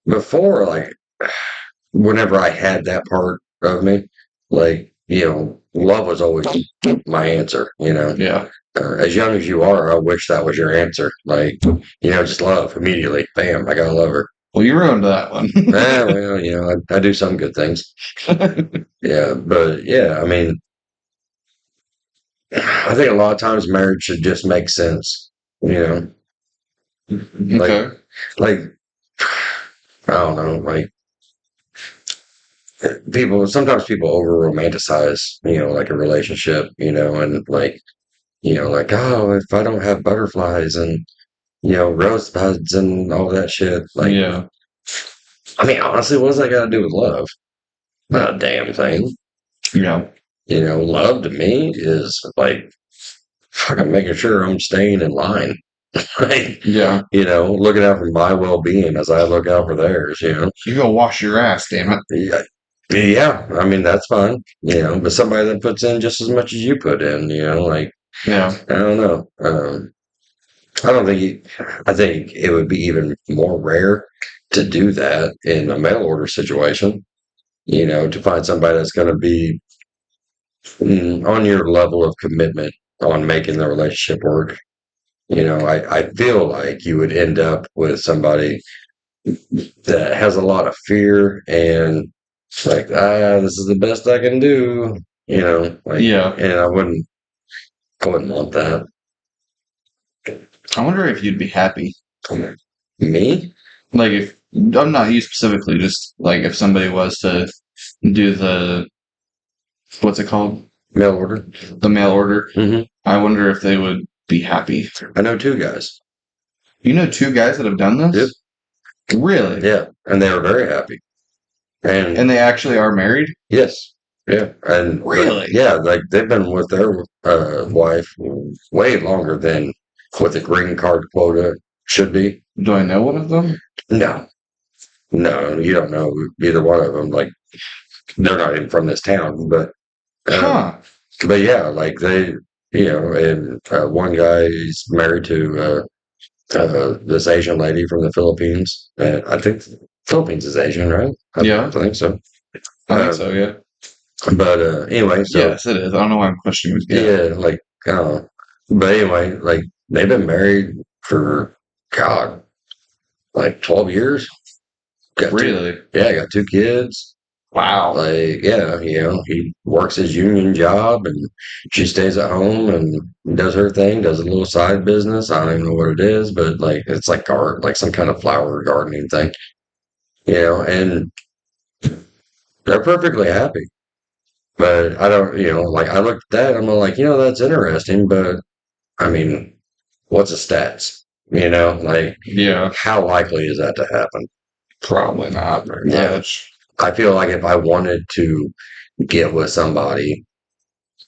[SPEAKER 1] before, whenever I had that part of me, love was always my answer,
[SPEAKER 2] Yeah.
[SPEAKER 1] As young as you are, I wish that was your answer. Just love immediately. Bam, I gotta love her.
[SPEAKER 2] Well, you ruined that one.
[SPEAKER 1] Well, I do some good things. Yeah, but yeah, I mean, I think a lot of times marriage should just make sense. Like,
[SPEAKER 2] Okay.
[SPEAKER 1] like I don't know, sometimes people over romanticize, like a relationship, and oh, if I don't have butterflies and rosebuds and all that shit,
[SPEAKER 2] Yeah.
[SPEAKER 1] I mean, honestly, what does that got to do with love? Not a damn thing.
[SPEAKER 2] Yeah.
[SPEAKER 1] Love to me is fucking making sure I'm staying in line.
[SPEAKER 2] Yeah.
[SPEAKER 1] Looking out for my well being as I look out for theirs,
[SPEAKER 2] You go wash your ass, damn it.
[SPEAKER 1] Yeah. Yeah, I mean that's fine, but somebody that puts in just as much as you put in,
[SPEAKER 2] Yeah.
[SPEAKER 1] I don't know. I don't think. I think it would be even more rare to do that in a mail order situation. To find somebody that's going to be on your level of commitment on making the relationship work. I feel like you would end up with somebody that has a lot of fear and this is the best I can do,
[SPEAKER 2] Yeah.
[SPEAKER 1] and I wouldn't want that.
[SPEAKER 2] I wonder if you'd be happy.
[SPEAKER 1] Me?
[SPEAKER 2] Like, if I'm not you specifically, just like if somebody was to do what's it called?
[SPEAKER 1] Mail order?
[SPEAKER 2] The mail order.
[SPEAKER 1] Mm-hmm.
[SPEAKER 2] I wonder if they would be happy.
[SPEAKER 1] I know two guys.
[SPEAKER 2] You know two guys that have done this?
[SPEAKER 1] Yep.
[SPEAKER 2] Really?
[SPEAKER 1] Yeah, and they were very happy.
[SPEAKER 2] And they actually are married?
[SPEAKER 1] Yes. Yeah. And
[SPEAKER 2] really?
[SPEAKER 1] Yeah, they've been with their wife way longer than what the green card quota should be.
[SPEAKER 2] Do I know one of them?
[SPEAKER 1] No. No, you don't know either one of them. They're not even from this town, but but yeah, they, and one guy is married to this Asian lady from the Philippines. I think the Philippines is Asian, right? I think so.
[SPEAKER 2] I think so, yeah.
[SPEAKER 1] But anyway, so
[SPEAKER 2] yes, it is. I don't know why I'm questioning.
[SPEAKER 1] but anyway, they've been married for God, 12 years.
[SPEAKER 2] Really?
[SPEAKER 1] Got two kids.
[SPEAKER 2] Wow.
[SPEAKER 1] He works his union job and she stays at home and does her thing, does a little side business. I don't even know what it is, but it's some kind of flower gardening thing, and they're perfectly happy. But I don't, I looked at that, I'm like, that's interesting, but I mean, what's the stats? How likely is that to happen?
[SPEAKER 2] Probably not very much.
[SPEAKER 1] I feel like if I wanted to get with somebody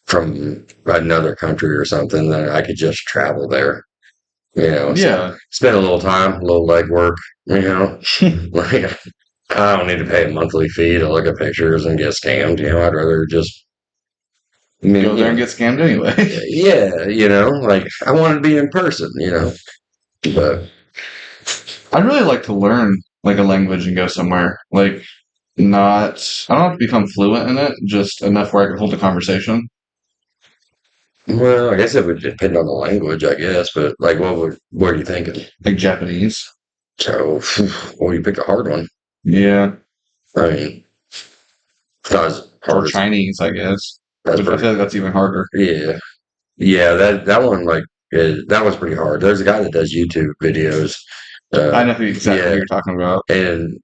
[SPEAKER 1] from another country or something, then I could just travel there. Spend a little time, a little legwork. I don't need to pay a monthly fee to look at pictures and get scammed. I'd rather just
[SPEAKER 2] go there and get scammed anyway.
[SPEAKER 1] Yeah, I want to be in person. But
[SPEAKER 2] I'd really like to learn a language and go somewhere. I don't have to become fluent in it, just enough where I can hold a conversation.
[SPEAKER 1] Well, I guess it would depend on the language, I guess. But what are you thinking?
[SPEAKER 2] Japanese.
[SPEAKER 1] So, well, you picked a hard one.
[SPEAKER 2] Yeah.
[SPEAKER 1] I mean, it's not as hard
[SPEAKER 2] as Chinese, I guess. I feel like that's even harder.
[SPEAKER 1] Yeah. Yeah, that one, that was pretty hard. There's a guy that does YouTube videos.
[SPEAKER 2] I know exactly who
[SPEAKER 1] Yeah,
[SPEAKER 2] you're talking about.
[SPEAKER 1] and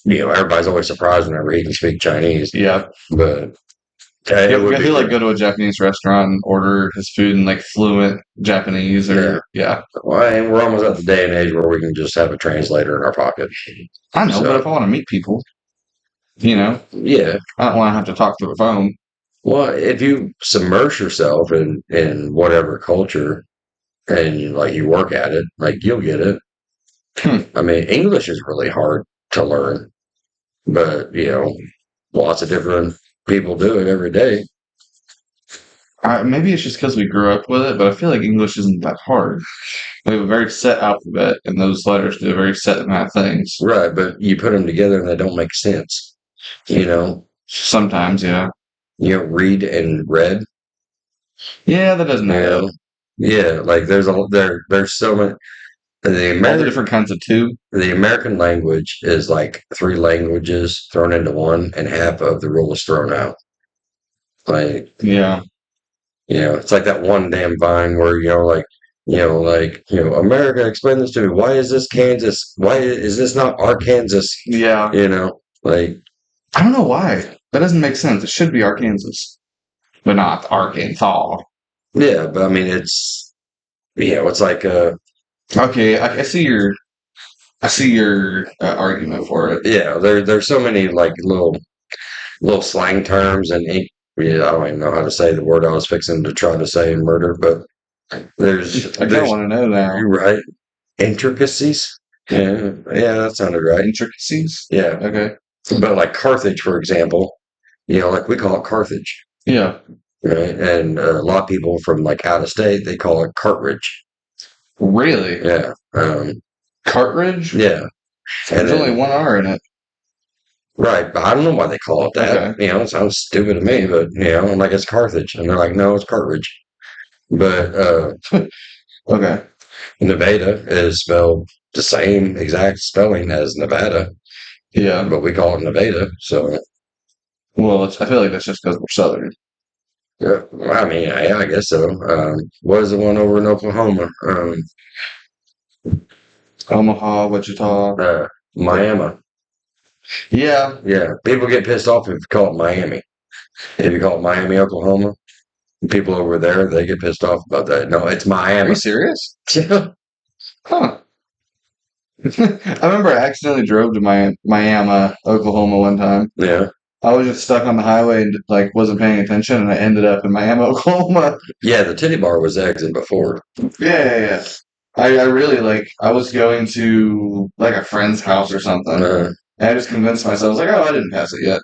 [SPEAKER 1] everybody's always surprised whenever he can speak Chinese.
[SPEAKER 2] Yeah.
[SPEAKER 1] But it would
[SPEAKER 2] If
[SPEAKER 1] be
[SPEAKER 2] you like
[SPEAKER 1] pretty.
[SPEAKER 2] go to a Japanese restaurant and order his food in like fluent Japanese or yeah.
[SPEAKER 1] Well, and we're almost at the day and age where we can just have a translator in our pocket.
[SPEAKER 2] I know, but if
[SPEAKER 1] So
[SPEAKER 2] I want to meet people, you know,
[SPEAKER 1] yeah.
[SPEAKER 2] I don't want to have to talk through a phone.
[SPEAKER 1] Well, if you submerge yourself in whatever culture and you work at it, like you'll get it.
[SPEAKER 2] Hmm.
[SPEAKER 1] I mean, English is really hard to learn, but lots of different people do it every day.
[SPEAKER 2] Maybe it's just because we grew up with it, but I feel like English isn't that hard. We have a very set alphabet, and those letters do a very set amount of things.
[SPEAKER 1] Right, but you put them together and they don't make sense.
[SPEAKER 2] Sometimes, yeah.
[SPEAKER 1] Read and read.
[SPEAKER 2] Yeah, that doesn't
[SPEAKER 1] You
[SPEAKER 2] add up.
[SPEAKER 1] know, yeah, like there's so many. The
[SPEAKER 2] All the
[SPEAKER 1] American
[SPEAKER 2] different kinds of two.
[SPEAKER 1] the American language is like three languages thrown into one, and half of the rule is thrown out. Like
[SPEAKER 2] Yeah.
[SPEAKER 1] it's like that one damn vine where America, explain this to me. Why is this Kansas? Why is this not Arkansas?
[SPEAKER 2] Yeah.
[SPEAKER 1] Like
[SPEAKER 2] I don't know why. That doesn't make sense. It should be Arkansas, but not Arkansas.
[SPEAKER 1] yeah, but I mean it's like
[SPEAKER 2] Okay, I see your argument for it.
[SPEAKER 1] there's so many like little slang terms and I don't even know how to say the word I was fixing to try to say in murder, but
[SPEAKER 2] I don't want to know now.
[SPEAKER 1] you're right. Intricacies. Yeah, that sounded right.
[SPEAKER 2] Intricacies?
[SPEAKER 1] Yeah.
[SPEAKER 2] Okay.
[SPEAKER 1] But like Carthage, for example, like we call it Carthage,
[SPEAKER 2] Yeah.
[SPEAKER 1] right? And a lot of people from like out of state, they call it Cartridge.
[SPEAKER 2] Really?
[SPEAKER 1] Yeah.
[SPEAKER 2] Cartridge?
[SPEAKER 1] Yeah. And
[SPEAKER 2] There's only one R in it.
[SPEAKER 1] right, but I don't know why they call it that.
[SPEAKER 2] Okay.
[SPEAKER 1] It sounds stupid to me, but I'm like it's Carthage, and they're like, no, it's Cartridge. But
[SPEAKER 2] Okay.
[SPEAKER 1] Nevada is spelled the same exact spelling as Nevada,
[SPEAKER 2] Yeah.
[SPEAKER 1] but we call it Nevada. So,
[SPEAKER 2] Well, I feel like that's just because we're Southern.
[SPEAKER 1] yeah, I mean, yeah, I guess so. What is the one over in Oklahoma?
[SPEAKER 2] Omaha, Wichita.
[SPEAKER 1] Miami.
[SPEAKER 2] Yeah.
[SPEAKER 1] Yeah, people get pissed off if you call it Miami. If you call it Miami, Oklahoma, people over there, they get pissed off about that. No, it's
[SPEAKER 2] Are
[SPEAKER 1] Miami.
[SPEAKER 2] you serious?
[SPEAKER 1] Yeah.
[SPEAKER 2] Huh. I remember I accidentally drove to Miami, Oklahoma one time.
[SPEAKER 1] Yeah.
[SPEAKER 2] I was just stuck on the highway and like wasn't paying attention, and I ended up in Miami, Oklahoma.
[SPEAKER 1] Yeah, the titty bar was the exit before.
[SPEAKER 2] Yeah. I really I was going to like a friend's house or something,
[SPEAKER 1] Uh,
[SPEAKER 2] and I just convinced myself, I was like, oh, I didn't pass it yet,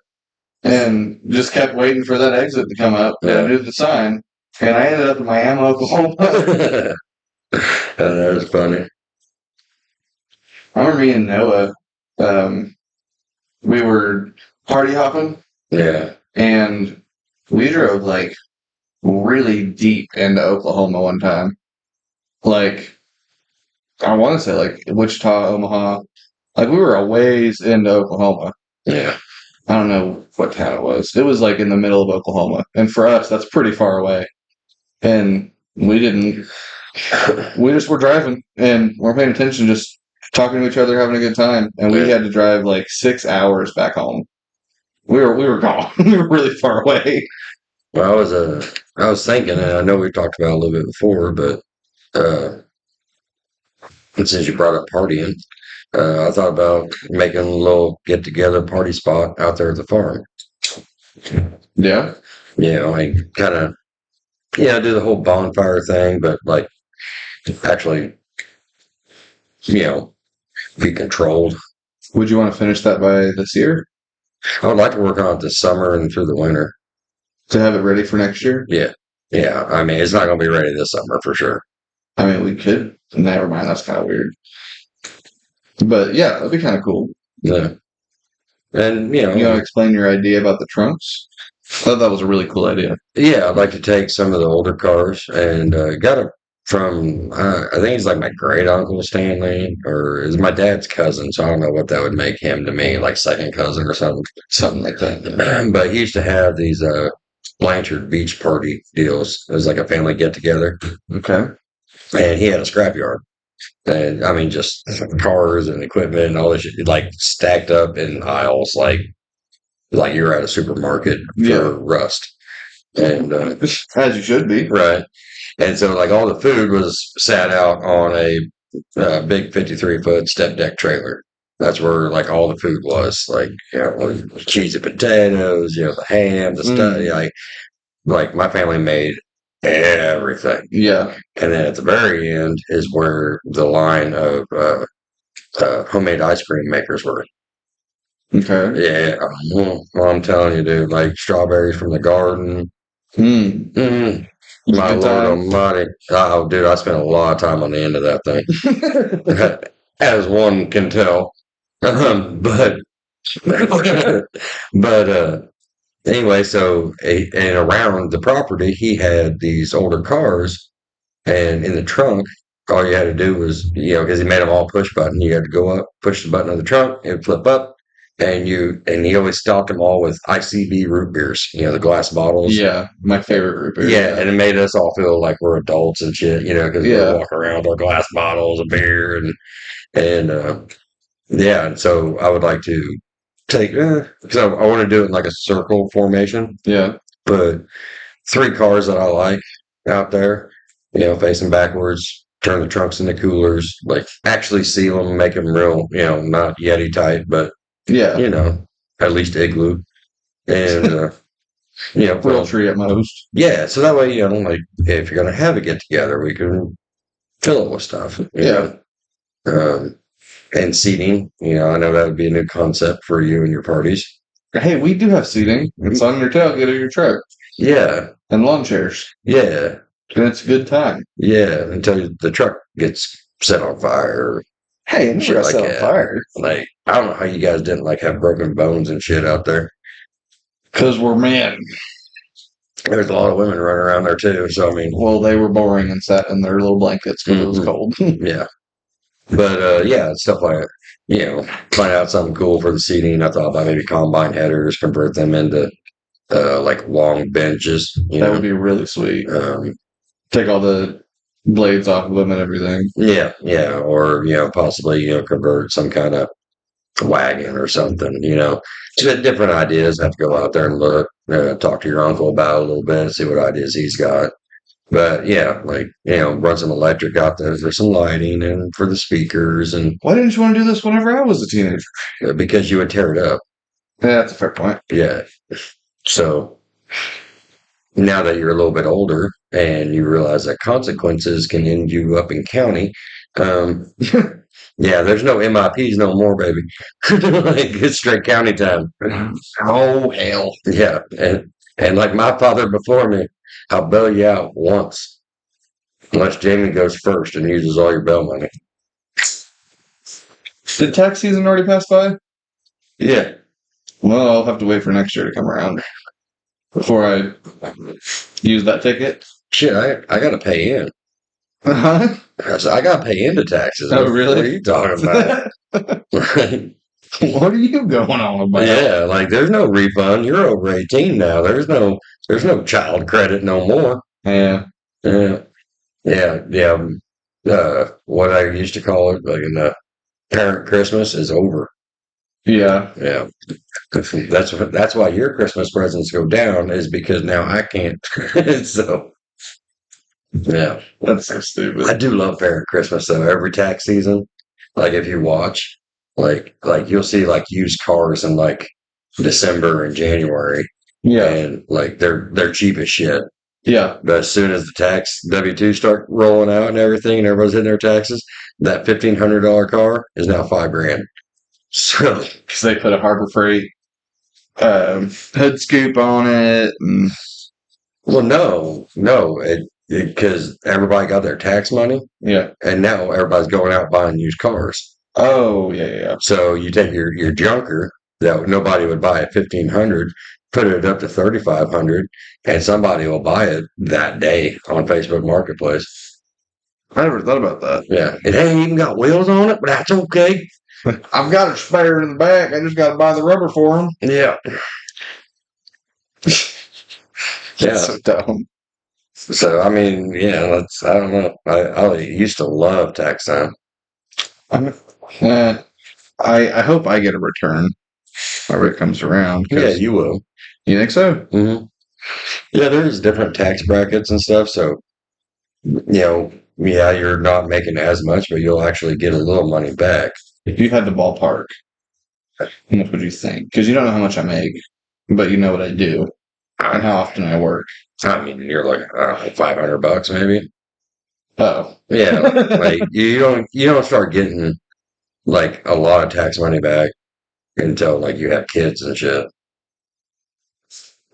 [SPEAKER 2] and just kept waiting for that exit to come up. And I
[SPEAKER 1] Yeah.
[SPEAKER 2] knew the sign, and I ended up in Miami, Oklahoma.
[SPEAKER 1] That was funny.
[SPEAKER 2] I remember me and Noah, we were party hopping,
[SPEAKER 1] Yeah.
[SPEAKER 2] and we drove like really deep into Oklahoma one time. Like, I want to say like Wichita, Omaha. Like we were a ways into Oklahoma.
[SPEAKER 1] Yeah.
[SPEAKER 2] I don't know what town it was. It was like in the middle of Oklahoma. And for us, that's pretty far away. And we just were driving and weren't paying attention, just talking to each other, having a good time. And we had to drive like 6 hours back home. We were gone. We were really far away.
[SPEAKER 1] Well, I was thinking, and I know we talked about it a little bit before, but and since you brought up partying, I thought about making a little get together party spot out there at the farm.
[SPEAKER 2] Yeah.
[SPEAKER 1] Like kind of, do the whole bonfire thing, but like actually, be controlled.
[SPEAKER 2] Would you want to finish that by this year
[SPEAKER 1] I would like to work on it this summer and through the winter.
[SPEAKER 2] to have it ready for next year?
[SPEAKER 1] Yeah. Yeah. I mean, it's not going to be ready this summer for sure.
[SPEAKER 2] I mean, we could. Never mind. That's kind of weird. But yeah, that'd be kind of cool.
[SPEAKER 1] Yeah. And,
[SPEAKER 2] You want to explain your idea about the trunks? I thought that was a really cool idea.
[SPEAKER 1] yeah, I'd like to take some of the older cars and got it from, I think he's like my great uncle Stanley, or is my dad's cousin. So I don't know what that would make him to me, like second cousin or something.
[SPEAKER 2] Something like that.
[SPEAKER 1] But he used to have these Blanchard beach party deals. It was like a family get together.
[SPEAKER 2] Okay.
[SPEAKER 1] and he had a scrapyard. And I mean, just cars and equipment and all this shit, like stacked up in aisles, like you're at a supermarket for rust. And
[SPEAKER 2] as you should be.
[SPEAKER 1] right. And so, like, all the food was sat out on a big 53-foot step deck trailer. That's where, like, all the food was. Like, cheese and potatoes, the ham, the stuff. Like, my family made everything.
[SPEAKER 2] Yeah.
[SPEAKER 1] And then at the very end is where the line of homemade ice cream makers were.
[SPEAKER 2] Okay.
[SPEAKER 1] Yeah. Well, I'm telling you, dude, like, strawberries from the garden. My Lord Almighty. Oh, dude, I spent a lot of time on the end of that thing. As one can tell. But anyway, so and around the property, he had these older cars, and in the trunk, all you had to do was, because he made them all push button, you had to go up, push the button on the trunk, it would flip up, and he always stocked them all with ICB root beers, the glass bottles.
[SPEAKER 2] Yeah, my favorite root beer.
[SPEAKER 1] Yeah, and it made us all feel like we're adults and shit, because we're walking around with our glass bottles of beer and and so I would like to take because I want to do it in like a circle formation.
[SPEAKER 2] Yeah,
[SPEAKER 1] but 3 cars that I like out there, facing backwards. Turn the trunks into coolers, like actually seal them, make them real, not Yeti tight, but at least igloo, and
[SPEAKER 2] real tree at most.
[SPEAKER 1] Yeah, so that way, like if you're gonna have a get together, we can fill it with stuff. And seating, I know that would be a new concept for you and your parties.
[SPEAKER 2] Hey, we do have seating. It's on your tailgate of your truck.
[SPEAKER 1] Yeah,
[SPEAKER 2] and lawn chairs.
[SPEAKER 1] Yeah,
[SPEAKER 2] and it's a good time.
[SPEAKER 1] Yeah, until the truck gets set on fire.
[SPEAKER 2] Hey, it never got set on fire.
[SPEAKER 1] Like, I don't know how you guys didn't like have broken bones and shit out there.
[SPEAKER 2] Because we're men.
[SPEAKER 1] There's a lot of women running around there too. So I mean,
[SPEAKER 2] well, they were boring and sat in their little blankets because it was cold.
[SPEAKER 1] Yeah, but stuff like find out something cool for the seating. I thought about maybe combine headers, convert them into like long benches.
[SPEAKER 2] That would be really sweet. Take all the blades off of them and everything.
[SPEAKER 1] Yeah, or possibly convert some kind of wagon or something. Just different ideas. Have to go out there and look, talk to your uncle about it a little bit, see what ideas he's got. But yeah, like run some electric out there for some lighting and for the speakers. And
[SPEAKER 2] why didn't you want to do this whenever I was a teenager?
[SPEAKER 1] Because you would tear it up.
[SPEAKER 2] Yeah, that's a fair point.
[SPEAKER 1] Yeah. So now that you're a little bit older and you realize that consequences can end you up in county, yeah, there's no MIPs no more, baby. Like it's straight county time.
[SPEAKER 2] Oh hell.
[SPEAKER 1] Yeah, and like my father before me, I'll bail you out once, unless Jamie goes first and uses all your bail money.
[SPEAKER 2] Did tax season already pass by?
[SPEAKER 1] Yeah.
[SPEAKER 2] Well, I'll have to wait for next year to come around before I use that ticket.
[SPEAKER 1] Shit, I gotta pay in.
[SPEAKER 2] Uh-huh.
[SPEAKER 1] I gotta pay into taxes.
[SPEAKER 2] Oh, really?
[SPEAKER 1] What are you talking about?
[SPEAKER 2] What are you going on about?
[SPEAKER 1] Yeah, like there's no refund. You're over 18 now. There's no child credit no more.
[SPEAKER 2] Yeah.
[SPEAKER 1] What I used to call it, like in the parent Christmas, is over.
[SPEAKER 2] Yeah.
[SPEAKER 1] That's why your Christmas presents go down, is because now I can't. So yeah,
[SPEAKER 2] that's so stupid.
[SPEAKER 1] I do love parent Christmas though. Every tax season, like if you watch, like you'll see like used cars in like December and January.
[SPEAKER 2] Yeah,
[SPEAKER 1] and like they're cheap as shit.
[SPEAKER 2] Yeah,
[SPEAKER 1] but as soon as the tax W-2 start rolling out and everything, and everybody's hitting their taxes, that $1,500 car is now $5,000. So
[SPEAKER 2] because they put a Harbor Freight head scoop on it. And...
[SPEAKER 1] well, no, because everybody got their tax money.
[SPEAKER 2] Yeah,
[SPEAKER 1] and now everybody's going out buying used cars.
[SPEAKER 2] Oh yeah.
[SPEAKER 1] So you take your junker that nobody would buy at $1,500, put it up to $3,500, and somebody will buy it that day on Facebook Marketplace.
[SPEAKER 2] I never thought about that.
[SPEAKER 1] Yeah, it ain't even got wheels on it, but that's okay.
[SPEAKER 2] I've got a spare in the back. I just got to buy the rubber for them.
[SPEAKER 1] Yeah.
[SPEAKER 2] That's so dumb.
[SPEAKER 1] So I mean, yeah, I don't know. I used to love tax time.
[SPEAKER 2] I'm, I hope I get a return whenever it comes around.
[SPEAKER 1] Yeah,
[SPEAKER 2] Because
[SPEAKER 1] you will.
[SPEAKER 2] you think so?
[SPEAKER 1] Hmm. Yeah, there's different tax brackets and stuff. So yeah, you're not making as much, but you'll actually get a little money back.
[SPEAKER 2] If you had the ballpark, how much would you think? Because you don't know how much I make, but you know what I do and how often I work.
[SPEAKER 1] I mean, you're like, I don't know, $500 maybe.
[SPEAKER 2] Oh,
[SPEAKER 1] Yeah, like you don't start getting like a lot of tax money back until like you have kids and shit.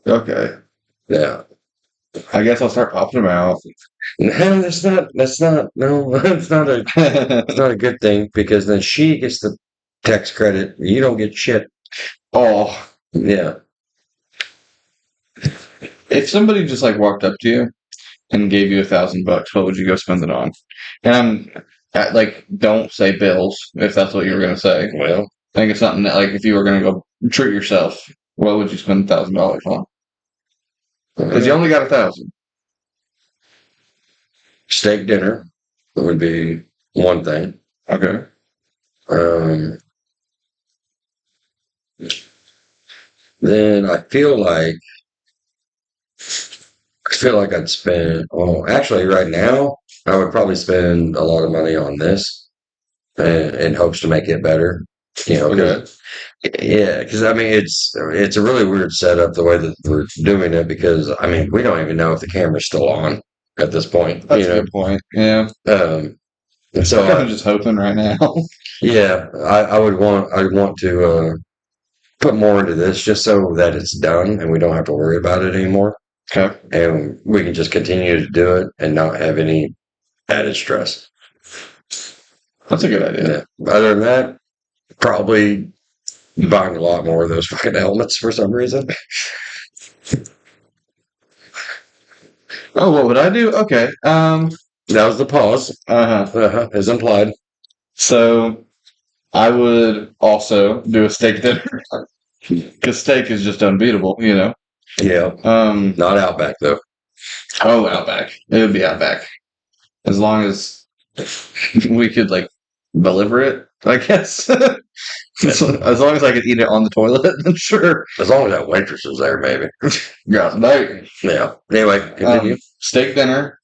[SPEAKER 2] okay.
[SPEAKER 1] Yeah.
[SPEAKER 2] I guess I'll start popping them out.
[SPEAKER 1] No, that's not no, it's not a good thing because then she gets the tax credit. You don't get shit.
[SPEAKER 2] Oh,
[SPEAKER 1] Yeah.
[SPEAKER 2] if somebody just like walked up to you and gave you $1,000, what would you go spend it on? And like, don't say bills if that's what you were gonna say.
[SPEAKER 1] Well,
[SPEAKER 2] I think it's something that, like, if you were gonna go treat yourself, what would you spend $1,000 on? Because you only got 1,000.
[SPEAKER 1] steak dinner would be one thing.
[SPEAKER 2] Okay.
[SPEAKER 1] Um, then I feel like I'd spend. Well, actually, right now I would probably spend a lot of money on this in hopes to make it better.
[SPEAKER 2] Okay.
[SPEAKER 1] 'Cause yeah, because I mean it's a really weird setup the way that we're doing it because I mean we don't even know if the camera's still on at this point.
[SPEAKER 2] That's a good point. Yeah.
[SPEAKER 1] And so
[SPEAKER 2] I'm just hoping right now.
[SPEAKER 1] yeah, I would want to put more into this just so that it's done and we don't have to worry about it anymore
[SPEAKER 2] Okay.
[SPEAKER 1] and we can just continue to do it and not have any added stress.
[SPEAKER 2] That's a good idea.
[SPEAKER 1] Yeah. Other than that, probably buying a lot more of those fucking helmets for some reason.
[SPEAKER 2] Oh, what would I do? Okay.
[SPEAKER 1] That was the pause,
[SPEAKER 2] Uh-huh.
[SPEAKER 1] as implied.
[SPEAKER 2] So I would also do a steak dinner because steak is just unbeatable, you know.
[SPEAKER 1] Yeah, not Outback though.
[SPEAKER 2] Oh, Outback. It would be Outback as long as we could like deliver it. I guess as long as I could eat it on the toilet, then sure.
[SPEAKER 1] As long as that waitress was there, maybe.
[SPEAKER 2] Yeah. Right.
[SPEAKER 1] Yeah. Anyway, continue.
[SPEAKER 2] Steak dinner.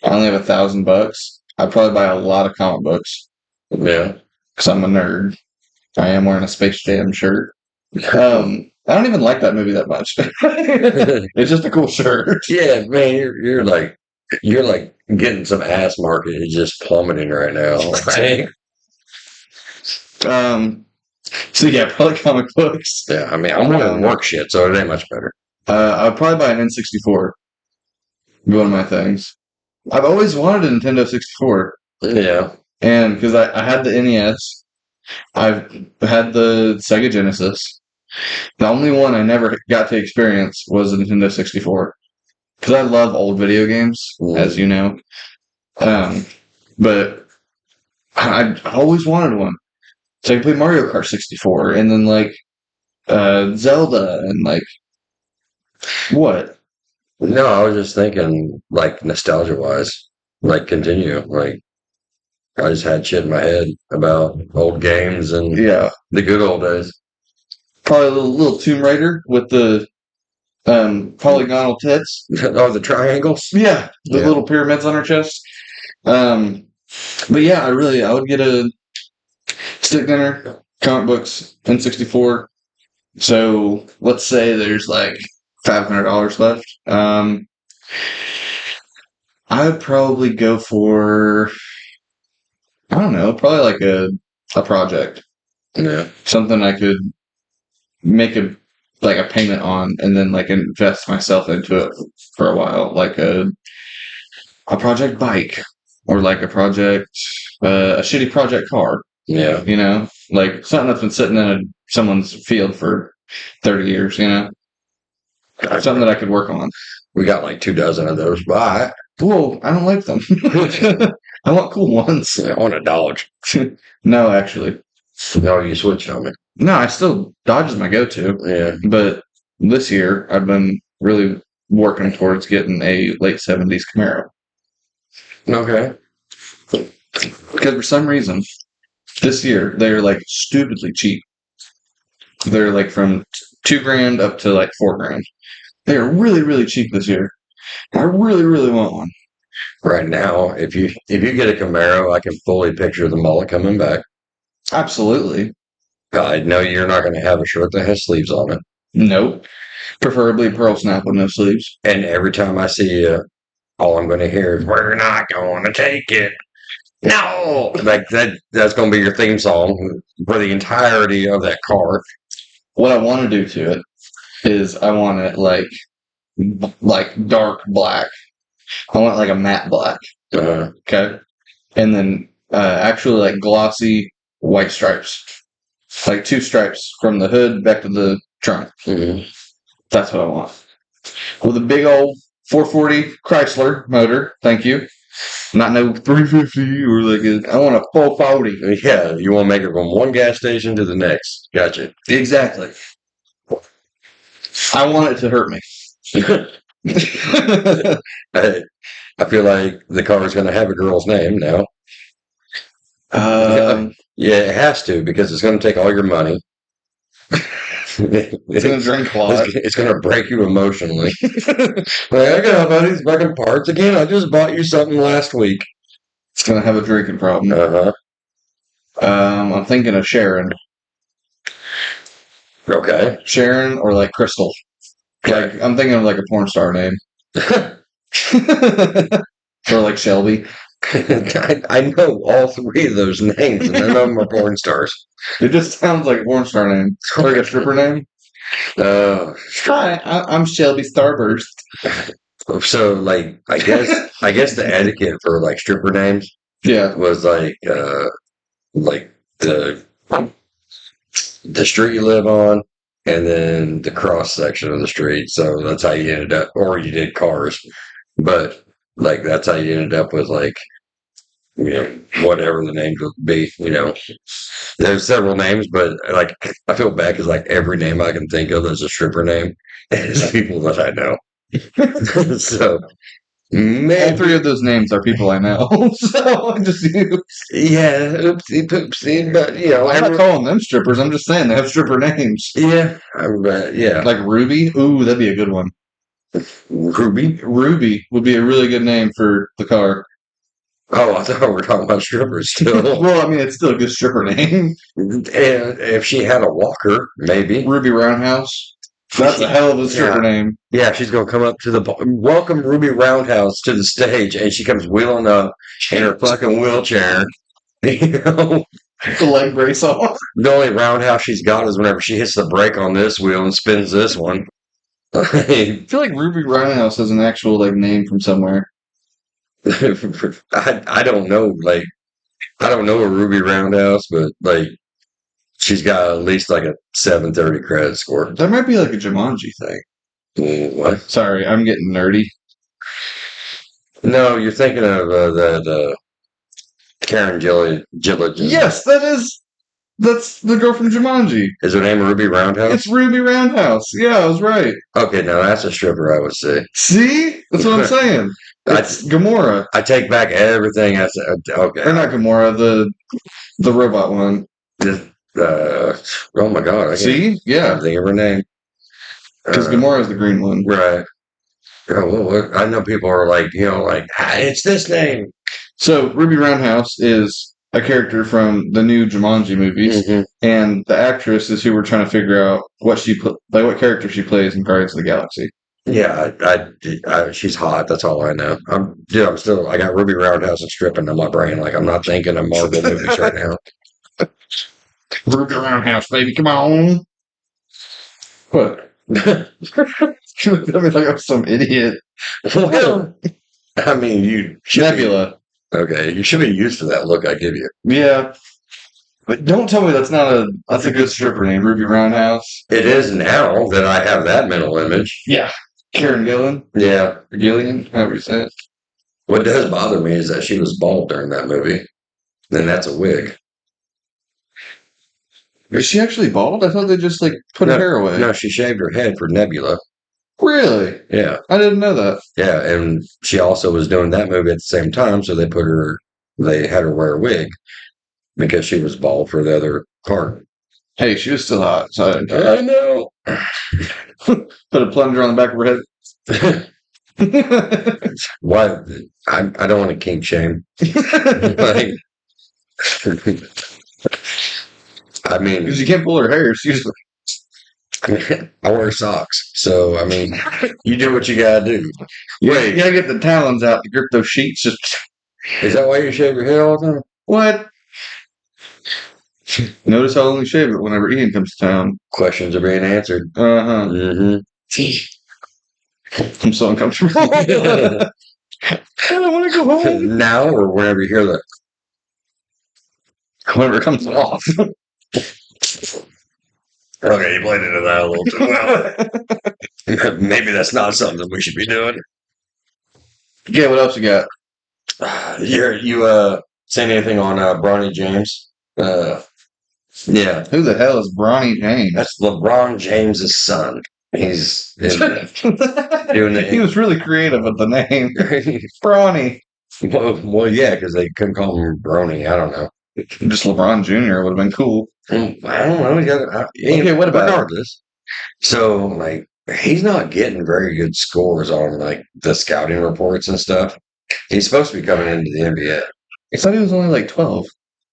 [SPEAKER 2] I only have $1,000. I'd probably buy a lot of comic books
[SPEAKER 1] Yeah.
[SPEAKER 2] because I'm a nerd. I am wearing a Space Jam shirt. I don't even like that movie that much. It's just a cool shirt.
[SPEAKER 1] Yeah, man, you're like getting some ass market is just plummeting right now. Like,
[SPEAKER 2] Um, so yeah, probably comic books.
[SPEAKER 1] yeah, I mean, I'm wearing work shit, so it ain't much better.
[SPEAKER 2] I'd probably buy an N64. Be one of my things. I've always wanted a Nintendo 64,
[SPEAKER 1] Yeah.
[SPEAKER 2] and because I had the NES, I've had the Sega Genesis. The only one I never got to experience was the Nintendo 64 because I love old video games, as you know. But I always wanted one. So I could play Mario Kart 64 and then like Zelda and like what?
[SPEAKER 1] No, I was just thinking, like, nostalgia wise, like, continue. Like, I just had shit in my head about old games and
[SPEAKER 2] Yeah,
[SPEAKER 1] the good old days.
[SPEAKER 2] probably a little Tomb Raider with the polygonal tits.
[SPEAKER 1] Oh, the triangles?
[SPEAKER 2] Yeah, the
[SPEAKER 1] Yeah.
[SPEAKER 2] little pyramids on her chest. But yeah, I would get a stick dinner, comic books, N64. So let's say there's like $500 left. I would probably go for, I don't know, probably like a project,
[SPEAKER 1] Yeah.
[SPEAKER 2] something I could make a payment on, and then like invest myself into it for a while, like a project bike, or like a shitty project car.
[SPEAKER 1] Yeah.
[SPEAKER 2] You know, like something that's been sitting in someone's field for 30 years. You know, something that I could work on.
[SPEAKER 1] We got like 2 dozen of those. But
[SPEAKER 2] Whoa, I don't like them. I want cool ones.
[SPEAKER 1] I want a Dodge.
[SPEAKER 2] No, actually.
[SPEAKER 1] No, you switched on me.
[SPEAKER 2] No, I still Dodge is my go-to.
[SPEAKER 1] Yeah.
[SPEAKER 2] But this year I've been really working towards getting a late 70s Camaro.
[SPEAKER 1] Okay.
[SPEAKER 2] Because for some reason, this year, they're like stupidly cheap. They're like from $2,000 up to like $4,000. They're really, really cheap this year. I really, really want one.
[SPEAKER 1] Right now, if you get a Camaro, I can fully picture the mullet coming back.
[SPEAKER 2] Absolutely.
[SPEAKER 1] I know you're not going to have a shirt that has sleeves on it.
[SPEAKER 2] Nope. Preferably pearl snap with no sleeves.
[SPEAKER 1] And every time I see you, all I'm going to hear is, "We're not going to take it." No! Like that's going to be your theme song for the entirety of that car.
[SPEAKER 2] What I want to do to it is I want it like dark black. I want like a matte black. Okay. And then actually like glossy white stripes. Like 2 stripes from the hood back to the trunk.
[SPEAKER 1] Mm-hmm.
[SPEAKER 2] That's what I want. With a big old 440 Chrysler motor. Thank you. Not no 350 or I want a 440.
[SPEAKER 1] Yeah, you want to make it from one gas station to the next. Gotcha.
[SPEAKER 2] Exactly. I want it to hurt me.
[SPEAKER 1] I feel like the car is going to have a girl's name now. Yeah, it has to because it's going to take all your money.
[SPEAKER 2] It's going to drink a lot.
[SPEAKER 1] It's going to break you emotionally. Like, I got all these fucking parts again. I just bought you something last week.
[SPEAKER 2] It's going to have a drinking problem.
[SPEAKER 1] Uh-huh.
[SPEAKER 2] I'm thinking of Sharon.
[SPEAKER 1] Okay.
[SPEAKER 2] Sharon or like Crystal. Like I'm thinking of like a porn star name. Or like Shelby.
[SPEAKER 1] I know all 3 of those names, and none of them are porn stars.
[SPEAKER 2] It just sounds like a porn star name. Or like a stripper name. Hi, I'm Shelby Starburst.
[SPEAKER 1] So, like, I guess the etiquette for like stripper names, was like the street you live on, and then the cross section of the street. So that's how you ended up, or you did cars, but like that's how you ended up with like, whatever the names would be. There's several names, but like I feel bad because like every name I can think of that's a stripper name is people that I know. So maybe
[SPEAKER 2] all 3 of those names are people I know. So I just
[SPEAKER 1] yeah, oopsie poopsie, but
[SPEAKER 2] I'm not calling them strippers. I'm just saying they have stripper names.
[SPEAKER 1] Yeah, yeah.
[SPEAKER 2] Like Ruby. Ooh, that'd be a good one. Ruby would be a really good name for the car.
[SPEAKER 1] Oh, I thought we were talking about strippers still.
[SPEAKER 2] Well, I mean, it's still a good stripper name.
[SPEAKER 1] And if she had a walker, maybe.
[SPEAKER 2] Ruby Roundhouse. That's a hell of a stripper name.
[SPEAKER 1] Yeah, she's going to come up to welcome Ruby Roundhouse to the stage, and she comes wheeling up in her fucking wheelchair.
[SPEAKER 2] The leg brace off.
[SPEAKER 1] The only roundhouse she's got is whenever she hits the brake on this wheel and spins this one.
[SPEAKER 2] I feel like Ruby Roundhouse has an actual name from somewhere.
[SPEAKER 1] I don't know. Like, I don't know a Ruby Roundhouse, but like, she's got at least like a 730 credit score.
[SPEAKER 2] That might be like a Jumanji thing.
[SPEAKER 1] What?
[SPEAKER 2] Sorry, I'm getting nerdy.
[SPEAKER 1] No, you're thinking of that Karen Gilligan.
[SPEAKER 2] Yes, that's the girl from Jumanji.
[SPEAKER 1] Is her name Ruby Roundhouse?
[SPEAKER 2] It's Ruby Roundhouse. Yeah, I was right.
[SPEAKER 1] Okay, now that's a stripper I would say.
[SPEAKER 2] See? That's what I'm saying. It's Gamora.
[SPEAKER 1] I take back everything I said. Okay.
[SPEAKER 2] Or not Gamora, the robot one.
[SPEAKER 1] Oh my god.
[SPEAKER 2] See? Yeah.
[SPEAKER 1] I can't think of her name.
[SPEAKER 2] Because Gamora is the green one.
[SPEAKER 1] Right. Oh, well, I know people are like, it's this name.
[SPEAKER 2] So, Ruby Roundhouse is a character from the new Jumanji movies, and the actress is who we're trying to figure out what character she plays in Guardians of the Galaxy.
[SPEAKER 1] Yeah, she's hot. That's all I know. I got Ruby Roundhouse and stripping in my brain. Like, I'm not thinking of Marvel movies right now.
[SPEAKER 2] Ruby Roundhouse, baby, come on. What? You looked at me like I'm some idiot.
[SPEAKER 1] Well, I mean, you
[SPEAKER 2] Nebula.
[SPEAKER 1] Okay, you should be used to that look I give you.
[SPEAKER 2] Yeah. But don't tell me that's a good stripper name, Ruby Roundhouse.
[SPEAKER 1] It is now that I have that mental image.
[SPEAKER 2] Yeah. Karen Gillan?
[SPEAKER 1] Yeah.
[SPEAKER 2] Or Gillian, however you say it.
[SPEAKER 1] What does bother me is that she was bald during that movie. And that's a wig.
[SPEAKER 2] Is she actually bald? I thought they just put her hair away.
[SPEAKER 1] No, she shaved her head for Nebula.
[SPEAKER 2] Really?
[SPEAKER 1] Yeah.
[SPEAKER 2] I didn't know that.
[SPEAKER 1] Yeah. And she also was doing that movie at the same time. So they had her wear a wig because she was bald for the other part.
[SPEAKER 2] Hey, she was still hot, so I didn't care.
[SPEAKER 1] I know.
[SPEAKER 2] Put a plunger on the back of her head.
[SPEAKER 1] Why? I don't want to kink shame. Like, I mean,
[SPEAKER 2] Because you can't pull her hair. She's
[SPEAKER 1] I wear socks. So, I mean, you do what you gotta do.
[SPEAKER 2] you gotta get the talons out to grip those sheets. Just
[SPEAKER 1] Is that why you shave your head all the time?
[SPEAKER 2] what? Notice I'll only shave it whenever Ian comes to town.
[SPEAKER 1] Questions are being answered.
[SPEAKER 2] Uh-huh.
[SPEAKER 1] Mm-hmm.
[SPEAKER 2] I'm so uncomfortable. I don't want to go home.
[SPEAKER 1] Now or whenever you hear that.
[SPEAKER 2] Whenever it comes off.
[SPEAKER 1] Okay, you played into that a little too well. Maybe that's not something we should be doing.
[SPEAKER 2] Yeah, what else you got?
[SPEAKER 1] You seen anything on Bronny James? Yeah,
[SPEAKER 2] Who the hell is Bronny James?
[SPEAKER 1] that's LeBron James's son. He's doing
[SPEAKER 2] He was really creative with the name. Bronny.
[SPEAKER 1] well, yeah, because they couldn't call him Brony. I don't know.
[SPEAKER 2] Just LeBron Jr. would have been cool.
[SPEAKER 1] I don't know.
[SPEAKER 2] Okay, what about it?
[SPEAKER 1] regardless? So, like, he's not getting very good scores on like the scouting reports and stuff. He's supposed to be coming into the NBA.
[SPEAKER 2] I thought he was only like 12.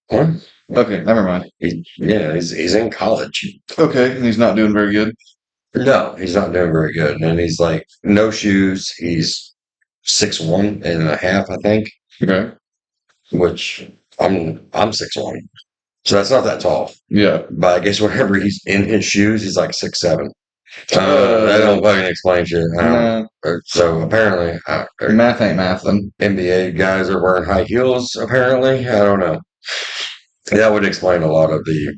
[SPEAKER 1] What?
[SPEAKER 2] Okay, never mind.
[SPEAKER 1] He's in college.
[SPEAKER 2] Okay, and he's not doing very good.
[SPEAKER 1] No, he's not doing very good. And he's like no shoes. He's 6'1.5", I think.
[SPEAKER 2] Okay.
[SPEAKER 1] Which I'm 6'1", so that's not that tall.
[SPEAKER 2] Yeah.
[SPEAKER 1] But I guess whenever he's in his shoes, he's like 6'7". That don't fucking explain shit.
[SPEAKER 2] Nah,
[SPEAKER 1] So apparently,
[SPEAKER 2] math ain't math then.
[SPEAKER 1] NBA guys are wearing high heels. Apparently, I don't know. That would explain a lot of the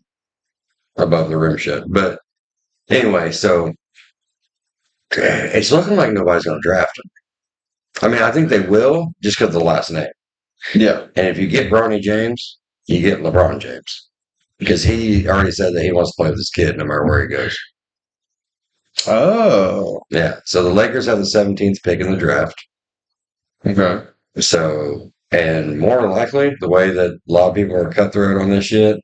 [SPEAKER 1] above the rim shit. But anyway, so it's looking like nobody's going to draft him. I mean, I think they will just because of the last name.
[SPEAKER 2] Yeah.
[SPEAKER 1] And if you get Bronny James, you get LeBron James because he already said that he wants to play with his kid no matter where he goes.
[SPEAKER 2] Oh.
[SPEAKER 1] Yeah. So the Lakers have the 17th pick in the draft.
[SPEAKER 2] Okay.
[SPEAKER 1] So, and more than likely, the way that a lot of people are cutthroat on this shit,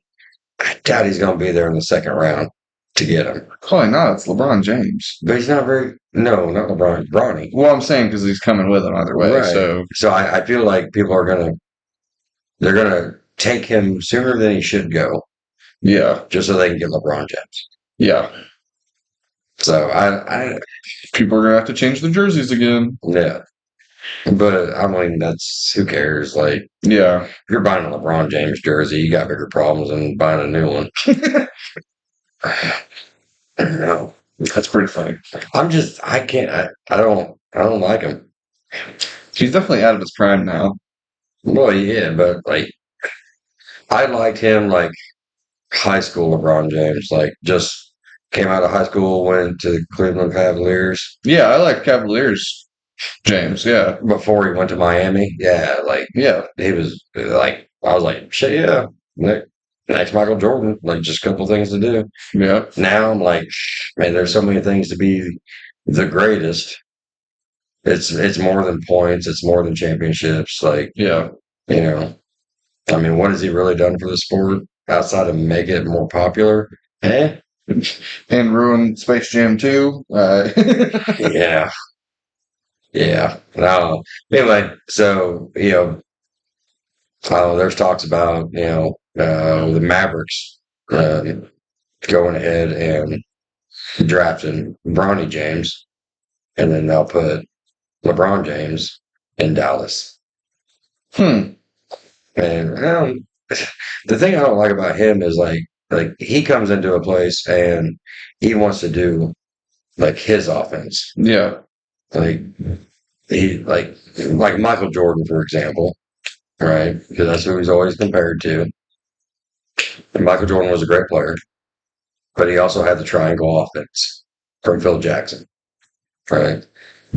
[SPEAKER 1] I doubt he's going to be there in the second round to get him.
[SPEAKER 2] Probably not. It's LeBron James.
[SPEAKER 1] But he's not no, not LeBron, Bronny.
[SPEAKER 2] Well, I'm saying because he's coming with him either way.
[SPEAKER 1] Right. So I feel like people are they're going to take him sooner than he should go.
[SPEAKER 2] Yeah.
[SPEAKER 1] Just so they can get LeBron James.
[SPEAKER 2] Yeah.
[SPEAKER 1] So I
[SPEAKER 2] people are gonna have to change the jerseys again.
[SPEAKER 1] Yeah. But I mean, that's who cares? Like,
[SPEAKER 2] yeah,
[SPEAKER 1] if you're buying a LeBron James jersey, you got bigger problems than buying a new one. I don't know.
[SPEAKER 2] That's pretty funny.
[SPEAKER 1] I don't like him.
[SPEAKER 2] He's definitely out of his prime now.
[SPEAKER 1] Well, yeah, but like, I liked him like high school LeBron James, like just came out of high school, went to the Cleveland Cavaliers.
[SPEAKER 2] Yeah, I like Cavaliers James, yeah.
[SPEAKER 1] Before he went to Miami. Yeah, like he was like I was like, shit, yeah. Next Michael Jordan, like just a couple things to do.
[SPEAKER 2] Yeah.
[SPEAKER 1] Now I'm like, man, there's so many things to be the greatest. It's more than points, it's more than championships. Like,
[SPEAKER 2] yeah.
[SPEAKER 1] You know. I mean, what has he really done for the sport outside of make it more popular? Eh?
[SPEAKER 2] And ruin Space Jam 2.
[SPEAKER 1] Yeah. Yeah. No. Anyway, so, there's talks about, the Mavericks going ahead and drafting Bronny James, and then they'll put LeBron James in Dallas. And the thing I don't like about him is like he comes into a place and he wants to do like his offense.
[SPEAKER 2] Yeah.
[SPEAKER 1] Like he like Michael Jordan, for example, right? Because that's who he's always compared to. And Michael Jordan was a great player, but he also had the triangle offense from Phil Jackson, right?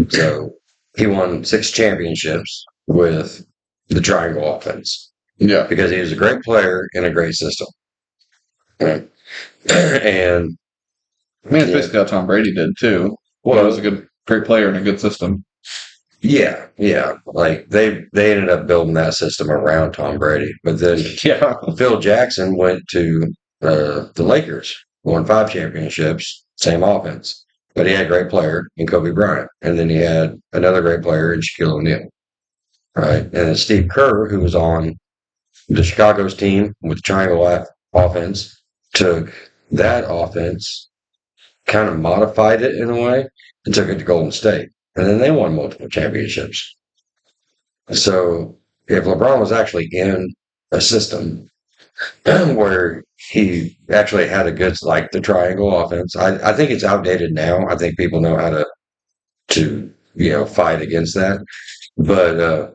[SPEAKER 1] So he won 6 championships with the triangle offense.
[SPEAKER 2] Yeah.
[SPEAKER 1] Because he was a great player in a great system. Right? And
[SPEAKER 2] I mean, it's basically how Tom Brady did too. Well, it was a good great player in a good system.
[SPEAKER 1] Yeah, yeah. Like they ended up building that system around Tom Brady, but then
[SPEAKER 2] Yeah.
[SPEAKER 1] Phil Jackson went to the Lakers, won 5 championships, same offense, but he had a great player in Kobe Bryant, and then he had another great player in Shaquille O'Neal, right? And then Steve Kerr, who was on the Chicago's team with triangle offense, took that offense, kind of modified it in a way, and took it to Golden State, and then they won multiple championships. So if LeBron was actually in a system where he actually had a good, like the triangle offense, I think it's outdated now. I think people know how to fight against that. But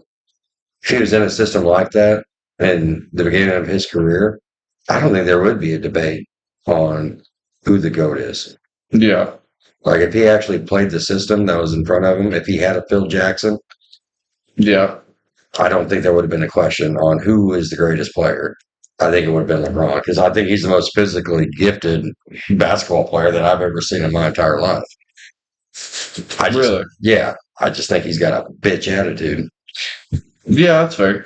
[SPEAKER 1] if he was in a system like that in the beginning of his career, I don't think there would be a debate on who the GOAT is.
[SPEAKER 2] Yeah.
[SPEAKER 1] Like if he actually played the system that was in front of him, if he had a Phil Jackson,
[SPEAKER 2] Yeah.
[SPEAKER 1] I don't think there would have been a question on who is the greatest player. I think it would have been LeBron because I think he's the most physically gifted basketball player that I've ever seen in my entire life.
[SPEAKER 2] Really?
[SPEAKER 1] Yeah. I just think he's got a bitch attitude.
[SPEAKER 2] Yeah, that's fair.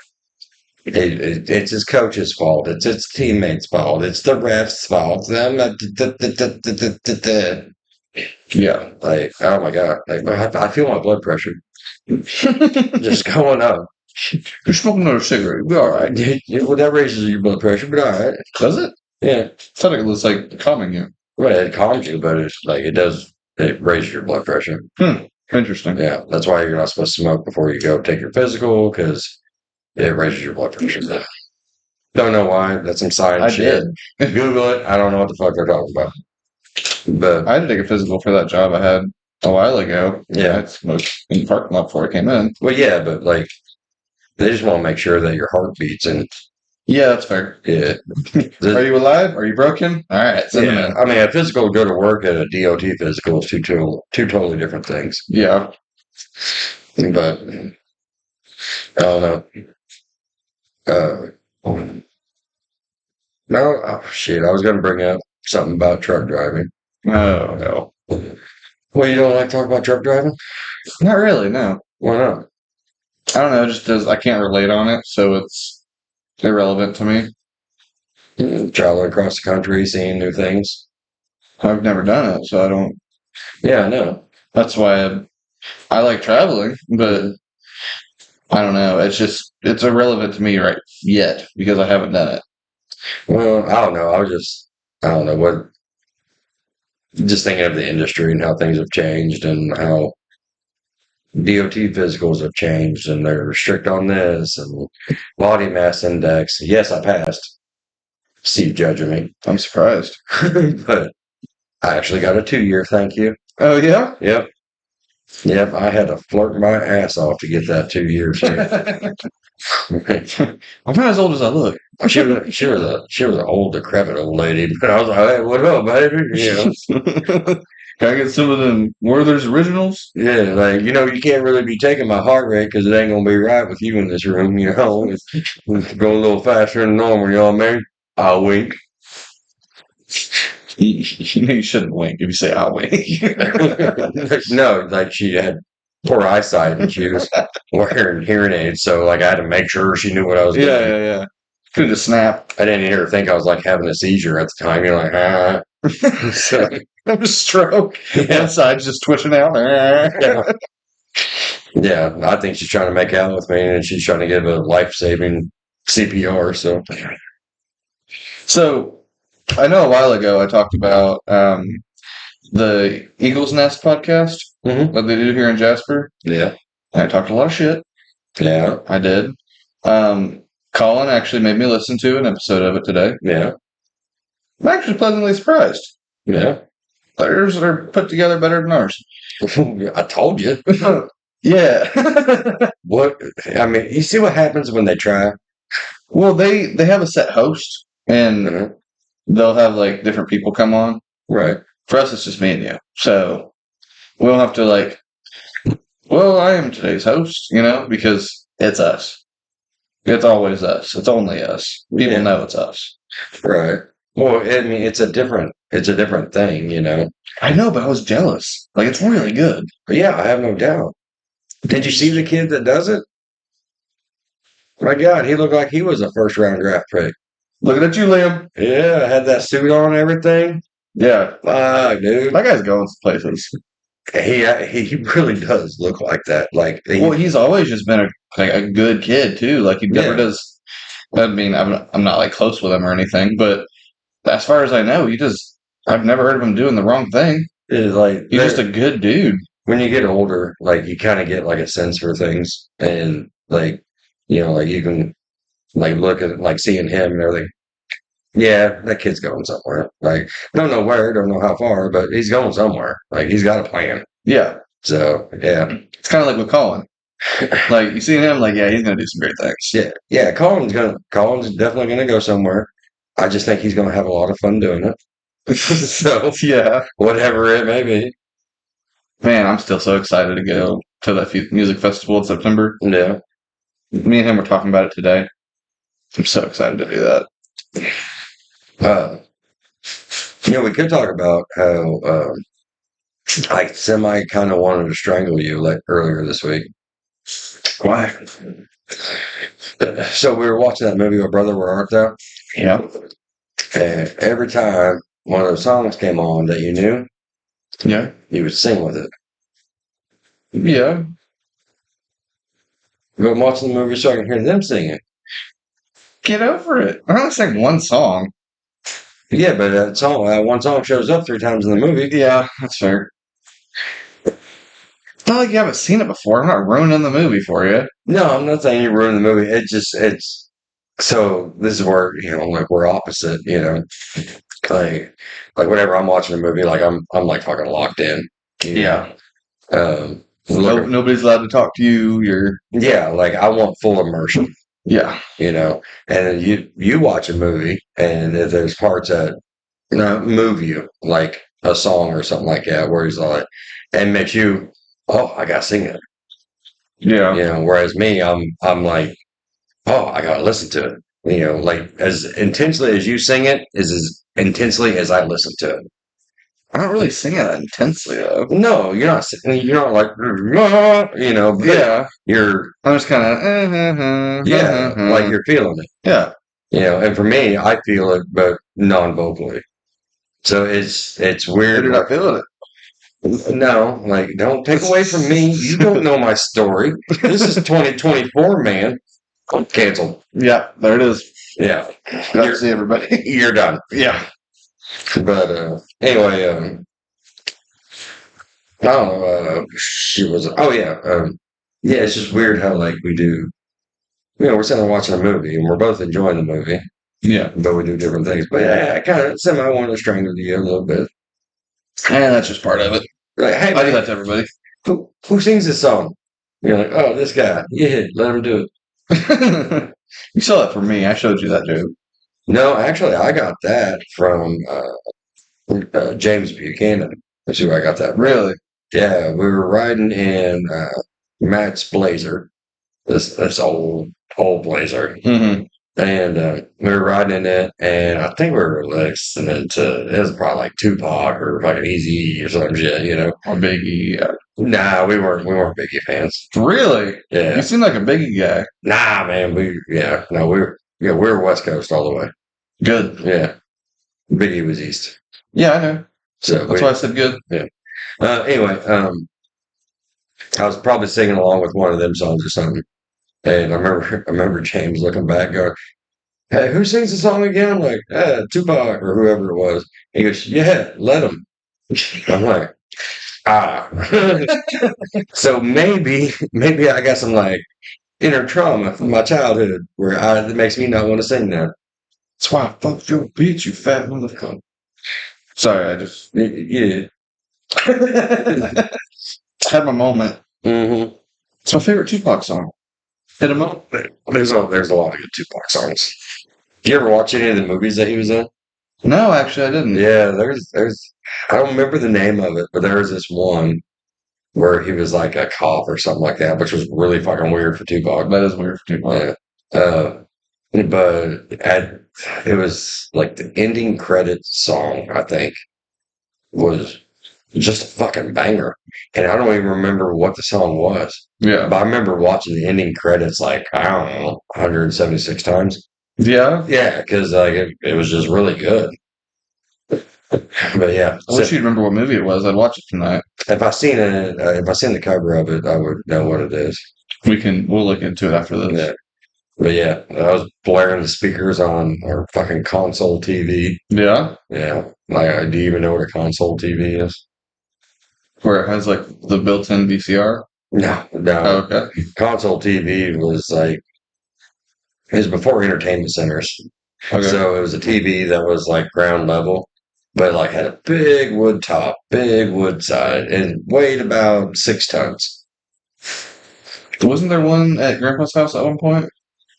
[SPEAKER 1] It's his coach's fault. It's his teammates' fault. It's the refs' fault.
[SPEAKER 2] Yeah.
[SPEAKER 1] Like, oh my God. Like, I feel my blood pressure just going up.
[SPEAKER 2] You're smoking another cigarette. You'll be all right.
[SPEAKER 1] Well, that raises your blood pressure, but all right.
[SPEAKER 2] Does it?
[SPEAKER 1] Yeah.
[SPEAKER 2] I thought it was like calming you.
[SPEAKER 1] Well, it calms you, but it's like it raises your blood pressure.
[SPEAKER 2] Interesting.
[SPEAKER 1] Yeah. That's why you're not supposed to smoke before you go take your physical because it raises your blood pressure. Don't know why. That's some science shit. Google it. I don't know what the fuck they're talking about. But
[SPEAKER 2] I had to take a physical for that job I had a while ago.
[SPEAKER 1] Yeah.
[SPEAKER 2] I smoked in the parking lot before I came in.
[SPEAKER 1] Well, yeah, but like they just want to make sure that your heart beats and
[SPEAKER 2] Yeah, that's fair.
[SPEAKER 1] yeah.
[SPEAKER 2] Are you alive? Are you broken? All right. Send them
[SPEAKER 1] Yeah.
[SPEAKER 2] in.
[SPEAKER 1] I mean, a physical to go to work and a DOT physical is two totally different things.
[SPEAKER 2] Yeah.
[SPEAKER 1] But I don't know. No, oh, shit. I was going to bring up something about truck driving.
[SPEAKER 2] Oh, no.
[SPEAKER 1] Well, you don't like to talk about truck driving?
[SPEAKER 2] Not really, no.
[SPEAKER 1] Why not?
[SPEAKER 2] I don't know. It just does. I can't relate on it, so it's irrelevant to me.
[SPEAKER 1] Traveling across the country, seeing new things.
[SPEAKER 2] I've never done it, so I don't.
[SPEAKER 1] Yeah, I know.
[SPEAKER 2] That's why I like traveling, but I don't know. It's irrelevant to me right yet because I haven't done it.
[SPEAKER 1] Well, I don't know. I don't know what, just thinking of the industry and how things have changed and how DOT physicals have changed and they're strict on this and body mass index. Yes, I passed. Steve judging me.
[SPEAKER 2] I'm surprised.
[SPEAKER 1] But I actually got a 2 year, thank you.
[SPEAKER 2] Oh yeah.
[SPEAKER 1] Yep. Yep. I had to flirt my ass off to get that 2 years.
[SPEAKER 2] I'm not as old as I look.
[SPEAKER 1] She was an old, decrepit old lady. But I was like, hey, what up, baby? You know?
[SPEAKER 2] Can I get some of them Werther's originals?
[SPEAKER 1] Yeah, like, you can't really be taking my heart rate because it ain't going to be right with you in this room, It's going a little faster than normal, you know what I mean? I'll wink.
[SPEAKER 2] You shouldn't wink if you say I'll wink.
[SPEAKER 1] No, like she had poor eyesight and she was wearing hearing aids, so like I had to make sure she knew what I was doing.
[SPEAKER 2] Yeah. Could just snap.
[SPEAKER 1] I didn't hear her think I was like having a seizure at the time. You're like, ah. So,
[SPEAKER 2] I'm a stroke.
[SPEAKER 1] Yeah.
[SPEAKER 2] One side's just twitching out.
[SPEAKER 1] Yeah, I think she's trying to make out with me and she's trying to give a life-saving CPR.
[SPEAKER 2] So, I know a while ago I talked about the Eagle's Nest podcast
[SPEAKER 1] Mhm.
[SPEAKER 2] that they do here in Jasper.
[SPEAKER 1] Yeah,
[SPEAKER 2] I talked a lot of shit.
[SPEAKER 1] yeah,
[SPEAKER 2] I did. Colin actually made me listen to an episode of it today.
[SPEAKER 1] yeah,
[SPEAKER 2] I'm actually pleasantly surprised.
[SPEAKER 1] yeah.
[SPEAKER 2] Theirs are put together better than ours.
[SPEAKER 1] I told you.
[SPEAKER 2] Yeah.
[SPEAKER 1] What? I mean, you see what happens when they try?
[SPEAKER 2] Well, they have a set host, and
[SPEAKER 1] Mhm.
[SPEAKER 2] they'll have like different people come on.
[SPEAKER 1] Right.
[SPEAKER 2] For us, it's just me and you. So we don't have to like, well, I am today's host, because it's us. It's always us. It's only us. People
[SPEAKER 1] Yeah.
[SPEAKER 2] know it's us.
[SPEAKER 1] Right. Well, I mean, it's a different it's a different thing, you know.
[SPEAKER 2] I know, but I was jealous. Like, it's really good.
[SPEAKER 1] But yeah, I have no doubt. Did you see the kid that does it? My God, he looked like he was a first round draft pick.
[SPEAKER 2] Looking at you, Liam.
[SPEAKER 1] Yeah, had that suit on and everything.
[SPEAKER 2] Yeah.
[SPEAKER 1] Fuck, dude.
[SPEAKER 2] That guy's going places.
[SPEAKER 1] He really does look like that. Like,
[SPEAKER 2] Well, he's always just been a good kid, too. Like, he never
[SPEAKER 1] Yeah.
[SPEAKER 2] does. I mean, I'm not, like, close with him or anything, but as far as I know, I've never heard of him doing the wrong thing.
[SPEAKER 1] it's like
[SPEAKER 2] He's just a good dude.
[SPEAKER 1] when you get older, like you kind of get like a sense for things, and like like you can like look at like seeing him and everything. Yeah, that kid's going somewhere. Like, don't know where, don't know how far, but he's going somewhere. Like, he's got a plan.
[SPEAKER 2] Yeah.
[SPEAKER 1] So, yeah.
[SPEAKER 2] It's kind of like with Colin. Like, you see him, like, yeah, he's going to do some great things.
[SPEAKER 1] Yeah. Yeah. Colin's definitely going to go somewhere. I just think he's going to have a lot of fun doing it. So,
[SPEAKER 2] Yeah.
[SPEAKER 1] whatever it may be.
[SPEAKER 2] Man, I'm still so excited to go to that music festival in September.
[SPEAKER 1] Yeah.
[SPEAKER 2] Me and him were talking about it today. I'm so excited to do that.
[SPEAKER 1] We could talk about how I semi kind of wanted to strangle you like earlier this week.
[SPEAKER 2] Why?
[SPEAKER 1] So we were watching that movie, "Oh Brother, Where Art Thou?"
[SPEAKER 2] Yeah.
[SPEAKER 1] And every time one of those songs came on that you knew,
[SPEAKER 2] Yeah.
[SPEAKER 1] you would sing with it.
[SPEAKER 2] Yeah.
[SPEAKER 1] But I'm watching the movie so I can hear them singing.
[SPEAKER 2] Get over it. I only sang one song.
[SPEAKER 1] Yeah, but one song shows up 3 times in the movie.
[SPEAKER 2] Yeah, that's fair. It's not like you haven't seen it before. I'm not ruining the movie for you.
[SPEAKER 1] No, I'm not saying you ruined the movie. It's so this is where like we're opposite. Like whenever I'm watching a movie, like I'm like fucking locked in.
[SPEAKER 2] Yeah.
[SPEAKER 1] Nobody's
[SPEAKER 2] allowed to talk to you.
[SPEAKER 1] Yeah, like I want full immersion.
[SPEAKER 2] Yeah.
[SPEAKER 1] And you watch a movie, and if there's parts that move you, like a song or something like that, where he's like, and makes you, oh, I gotta sing it.
[SPEAKER 2] Yeah.
[SPEAKER 1] Whereas me, I'm like, oh, I gotta listen to it. Like as intensely as you sing it is as intensely as I listen to it.
[SPEAKER 2] I don't really sing it that intensely though.
[SPEAKER 1] No, you're not. You're not like, but
[SPEAKER 2] Yeah.
[SPEAKER 1] you're.
[SPEAKER 2] I'm just kind of.
[SPEAKER 1] Yeah, like you're feeling it.
[SPEAKER 2] Yeah.
[SPEAKER 1] And for me, I feel it, but non-vocally. So it's weird.
[SPEAKER 2] You're not feeling it.
[SPEAKER 1] No, like don't take away from me. You don't know my story. This is 2024, man. I'm canceled.
[SPEAKER 2] Yeah, there it is.
[SPEAKER 1] Yeah,
[SPEAKER 2] Got to see everybody.
[SPEAKER 1] you're done.
[SPEAKER 2] Yeah.
[SPEAKER 1] But anyway, I don't know. She was. Oh yeah, yeah. It's just weird how like we do. We're sitting there watching a movie and we're both enjoying the movie,
[SPEAKER 2] Yeah.
[SPEAKER 1] but we do different things. But yeah, I kind of semi want to strangle you a little bit.
[SPEAKER 2] And that's just part of it.
[SPEAKER 1] Like, hey,
[SPEAKER 2] I do that to everybody.
[SPEAKER 1] Who sings this song? You're like, oh, this guy. Yeah, let him do it.
[SPEAKER 2] You saw that from me. I showed you that joke.
[SPEAKER 1] No, actually, I got that from James Buchanan. That's who I got that from.
[SPEAKER 2] Really?
[SPEAKER 1] Yeah, we were riding in Matt's Blazer, this old Blazer,
[SPEAKER 2] Mm-hmm.
[SPEAKER 1] and we were riding in it, and I think we were listening to it was probably like Tupac or fucking Easy or some shit,
[SPEAKER 2] Or Biggie. Yeah.
[SPEAKER 1] Nah, we weren't Biggie fans.
[SPEAKER 2] Really?
[SPEAKER 1] Yeah.
[SPEAKER 2] You seem like a Biggie guy.
[SPEAKER 1] Nah, man, we're West Coast all the way.
[SPEAKER 2] Good.
[SPEAKER 1] Yeah, Biggie was East.
[SPEAKER 2] Yeah, I know.
[SPEAKER 1] So
[SPEAKER 2] That's why I said good.
[SPEAKER 1] Yeah. Anyway, I was probably singing along with one of them songs or something, and I remember James looking back, going, "Hey, who sings the song again?" I'm like, Tupac or whoever it was. He goes, "Yeah, let him." I'm like, ah. So maybe I got some like inner trauma from my childhood where that makes me not want to sing that.
[SPEAKER 2] That's why I fucked your bitch, you fat motherfucker. Sorry, I just
[SPEAKER 1] Yeah.
[SPEAKER 2] had my moment.
[SPEAKER 1] Mm-hmm.
[SPEAKER 2] It's my favorite Tupac song. Hit 'em up.
[SPEAKER 1] There's a lot of good Tupac songs. Did you ever watch any of the movies that he was in?
[SPEAKER 2] No, actually, I didn't.
[SPEAKER 1] Yeah, there's I don't remember the name of it, but there was this one where he was like a cop or something like that, which was really fucking weird for Tupac.
[SPEAKER 2] That is weird for Tupac.
[SPEAKER 1] Yeah. But it was like the ending credits song, I think, was just a fucking banger. And I don't even remember what the song was.
[SPEAKER 2] Yeah.
[SPEAKER 1] But I remember watching the ending credits like, I don't know, 176 times.
[SPEAKER 2] Yeah.
[SPEAKER 1] Yeah, because like it was just really good. But yeah,
[SPEAKER 2] I wish you'd remember what movie it was. I'd watch it tonight.
[SPEAKER 1] if I seen the cover of it, I would know what it is.
[SPEAKER 2] We'll look into it after this.
[SPEAKER 1] Yeah. But yeah, I was blaring the speakers on our fucking console TV.
[SPEAKER 2] Yeah.
[SPEAKER 1] Yeah. Like, do you even know what a console TV is?
[SPEAKER 2] Where it has like the built-in VCR.
[SPEAKER 1] No,
[SPEAKER 2] Oh,
[SPEAKER 1] no.
[SPEAKER 2] okay.
[SPEAKER 1] Console TV was like, it was before entertainment centers.
[SPEAKER 2] Okay.
[SPEAKER 1] So it was a TV that was like ground level, but like had a big wood top, big wood side, and weighed about 6 tons.
[SPEAKER 2] Wasn't there one at Grandpa's house at one point?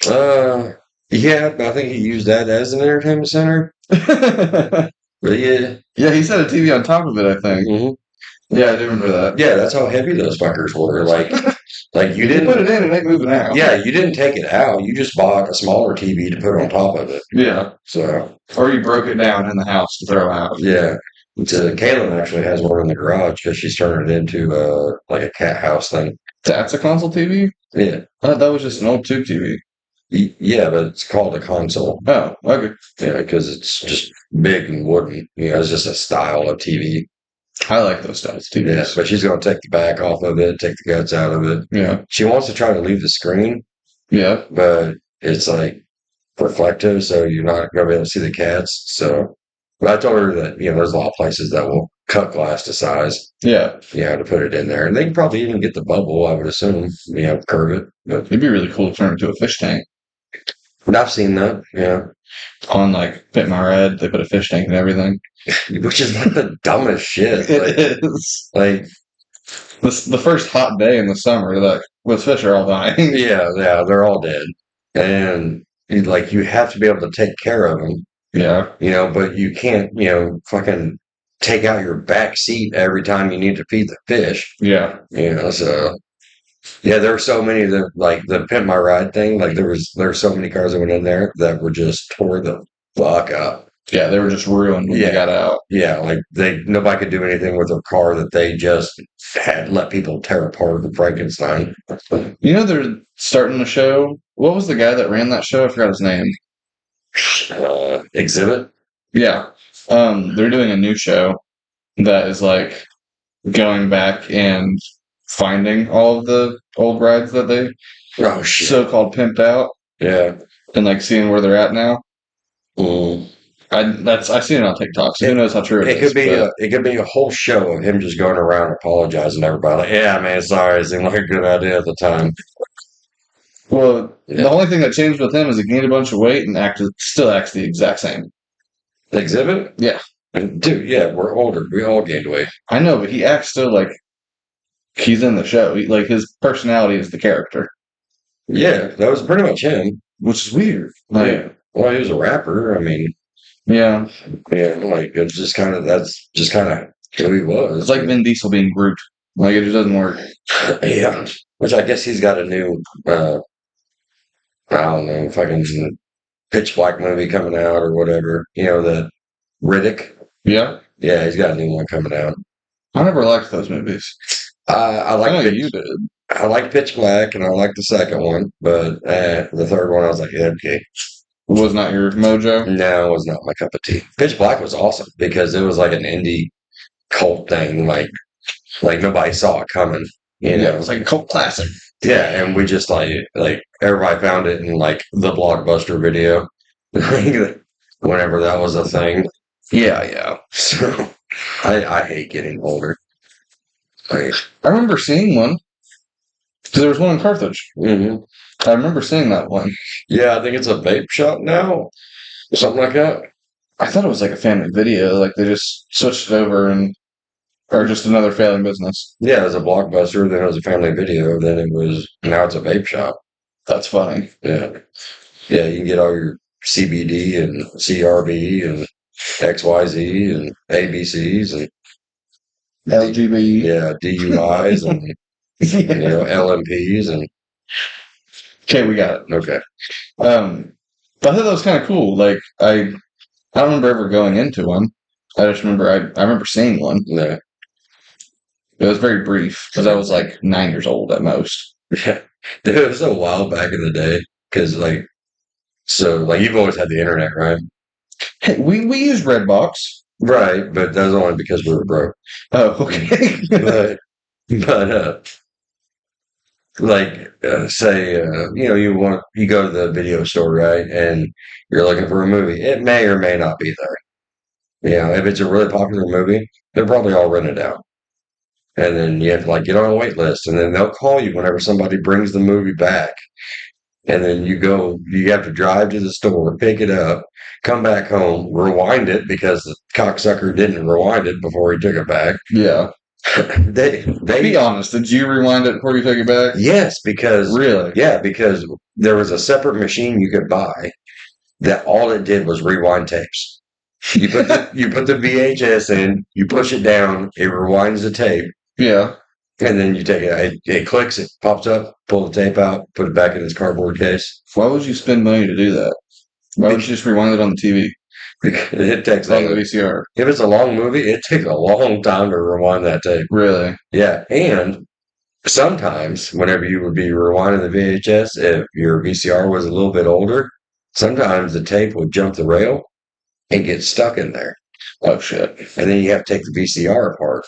[SPEAKER 1] Uh, yeah, but I think he used that as an entertainment center.
[SPEAKER 2] Yeah,
[SPEAKER 1] But yeah,
[SPEAKER 2] he set a TV on top of it, I think.
[SPEAKER 1] mhm.
[SPEAKER 2] Yeah, I do remember that.
[SPEAKER 1] Yeah, that's how heavy those fuckers were. Like you
[SPEAKER 2] You put it
[SPEAKER 1] didn't.
[SPEAKER 2] in and ain't moving out.
[SPEAKER 1] Yeah, you didn't take it out. You just bought a smaller TV to put on top of it.
[SPEAKER 2] Yeah.
[SPEAKER 1] So
[SPEAKER 2] Or you broke it down in the house to throw out.
[SPEAKER 1] yeah, Kaylin actually has one in the garage because she's turning it into like a cat house thing.
[SPEAKER 2] That's a console TV?
[SPEAKER 1] Yeah,
[SPEAKER 2] I thought that was just an old tube TV.
[SPEAKER 1] yeah, but it's called a console.
[SPEAKER 2] Oh, okay.
[SPEAKER 1] Yeah, because it's just big and wooden. You know, it's just a style of TV.
[SPEAKER 2] I like those styles of
[SPEAKER 1] Yeah,
[SPEAKER 2] TVs.
[SPEAKER 1] but she's going to take the back off of it, take the guts out of it.
[SPEAKER 2] Yeah.
[SPEAKER 1] She wants to try to leave the screen,
[SPEAKER 2] Yeah.
[SPEAKER 1] but it's like reflective, so you're not going to be able to see the cats. So, but I told her that, there's a lot of places that will cut glass to size,
[SPEAKER 2] Yeah.
[SPEAKER 1] to put it in there. And they can probably even get the bubble, I would assume, curve it. But
[SPEAKER 2] It'd be really cool to turn it into a fish tank.
[SPEAKER 1] I've seen that, yeah.
[SPEAKER 2] On like Pit My Red, they put a fish tank and everything.
[SPEAKER 1] Which is like the dumbest shit.
[SPEAKER 2] It is.
[SPEAKER 1] Like,
[SPEAKER 2] The first hot day in the summer, like those fish are all dying.
[SPEAKER 1] yeah, they're all dead. And you have to be able to take care of them,
[SPEAKER 2] Yeah.
[SPEAKER 1] but you can't, fucking take out your back seat every time you need to feed the fish,
[SPEAKER 2] Yeah.
[SPEAKER 1] so yeah, there were so many that like the Pimp My Ride thing, like there were so many cars that went in there that were just tore the fuck up.
[SPEAKER 2] Yeah, they were just ruined when
[SPEAKER 1] Yeah.
[SPEAKER 2] they got out.
[SPEAKER 1] Yeah, like nobody could do anything with a car that they just had let people tear apart with Frankenstein.
[SPEAKER 2] You know they're starting a show. What was the guy that ran that show? I forgot his name.
[SPEAKER 1] Exhibit?
[SPEAKER 2] Yeah. They're doing a new show that is like going back and finding all of the old rides that they
[SPEAKER 1] Oh shit.
[SPEAKER 2] so-called pimped out
[SPEAKER 1] Yeah.
[SPEAKER 2] and like seeing where they're at now.
[SPEAKER 1] Mm.
[SPEAKER 2] I've seen it on TikTok, so who knows how true it
[SPEAKER 1] It
[SPEAKER 2] is.
[SPEAKER 1] it could be a whole show of him just going around apologizing to everybody. Like, yeah, man, sorry, it seemed like a good idea at the time.
[SPEAKER 2] Well,
[SPEAKER 1] Yeah.
[SPEAKER 2] the only thing that changed with him is he gained a bunch of weight and still acts the exact same.
[SPEAKER 1] Exhibit?
[SPEAKER 2] Yeah.
[SPEAKER 1] And dude, yeah, we're older. We all gained weight.
[SPEAKER 2] I know, but he acts still like he's in the show. Like his personality is the character,
[SPEAKER 1] Yeah, that was pretty much him.
[SPEAKER 2] which is weird.
[SPEAKER 1] Yeah. Well, he was a rapper. I mean,
[SPEAKER 2] Yeah,
[SPEAKER 1] like it's just kind of that's just kind of who he was.
[SPEAKER 2] it's like Vin Diesel being Groot. Like it just doesn't work.
[SPEAKER 1] Yeah, which I guess he's got a new, I don't know, fucking Pitch Black movie coming out or whatever. That Riddick.
[SPEAKER 2] Yeah,
[SPEAKER 1] Yeah, he's got a new one coming out.
[SPEAKER 2] I never liked those movies.
[SPEAKER 1] I
[SPEAKER 2] I
[SPEAKER 1] like
[SPEAKER 2] know
[SPEAKER 1] Pitch,
[SPEAKER 2] you did.
[SPEAKER 1] I like Pitch Black and I like the second one, but the third one I was like, yeah, okay.
[SPEAKER 2] Was not your mojo.
[SPEAKER 1] No, it was not my cup of tea. Pitch Black was awesome because it was like an indie cult thing, like nobody saw it coming.
[SPEAKER 2] Yeah, it was like a cult classic.
[SPEAKER 1] Yeah, and we just like everybody found it in like the Blockbuster video, whenever that was a thing.
[SPEAKER 2] Yeah.
[SPEAKER 1] So I hate getting older. Like,
[SPEAKER 2] I remember seeing one because there was one in Carthage.
[SPEAKER 1] mhm.
[SPEAKER 2] I remember seeing that one.
[SPEAKER 1] Yeah, I think it's a vape shop now, something like that.
[SPEAKER 2] I thought it was like a family video. Like they just switched it over or just another failing business.
[SPEAKER 1] Yeah, it was a Blockbuster, then it was a family video, then now it's a vape shop.
[SPEAKER 2] That's funny.
[SPEAKER 1] Yeah. Yeah, you can get all your CBD and CRB and XYZ and ABCs and
[SPEAKER 2] LGB.
[SPEAKER 1] yeah, DUIs and LMPs and
[SPEAKER 2] Okay, we got it.
[SPEAKER 1] okay.
[SPEAKER 2] But I thought that was kind of cool. Like I don't remember ever going into one. I just remember I remember seeing one.
[SPEAKER 1] No.
[SPEAKER 2] It was very brief because I was like 9 years old at most.
[SPEAKER 1] Yeah. Dude, it was a while back in the day because, like, so, like, you've always had the internet, right?
[SPEAKER 2] Hey, we use Redbox.
[SPEAKER 1] Right, but that's only because we were broke.
[SPEAKER 2] Oh, okay.
[SPEAKER 1] But like, say, you go to the video store, right, and you're looking for a movie. It may or may not be there. You know, if it's a really popular movie, they're probably all rented out. And then you have to like get on a wait list, and then they'll call you whenever somebody brings the movie back. And then you have to drive to the store, pick it up, come back home, rewind it because the cocksucker didn't rewind it before he took it back.
[SPEAKER 2] Yeah.
[SPEAKER 1] They
[SPEAKER 2] Be honest, did you rewind it before you took it back?
[SPEAKER 1] Yes, because
[SPEAKER 2] Really?
[SPEAKER 1] yeah, because there was a separate machine you could buy that all it did was rewind tapes. You put the VHS in, you push it down, it rewinds the tape,
[SPEAKER 2] Yeah.
[SPEAKER 1] and then you take it clicks, it pops up, pull the tape out, put it back in its cardboard case.
[SPEAKER 2] Why would you spend money to do that? Why would you just rewind it on the TV?
[SPEAKER 1] It takes
[SPEAKER 2] On the VCR.
[SPEAKER 1] if it's a long movie, it takes a long time to rewind that tape.
[SPEAKER 2] Really?
[SPEAKER 1] Yeah, and sometimes whenever you would be rewinding the VHS, if your VCR was a little bit older, sometimes the tape would jump the rail and get stuck in there.
[SPEAKER 2] Oh shit.
[SPEAKER 1] And then you have to take the VCR apart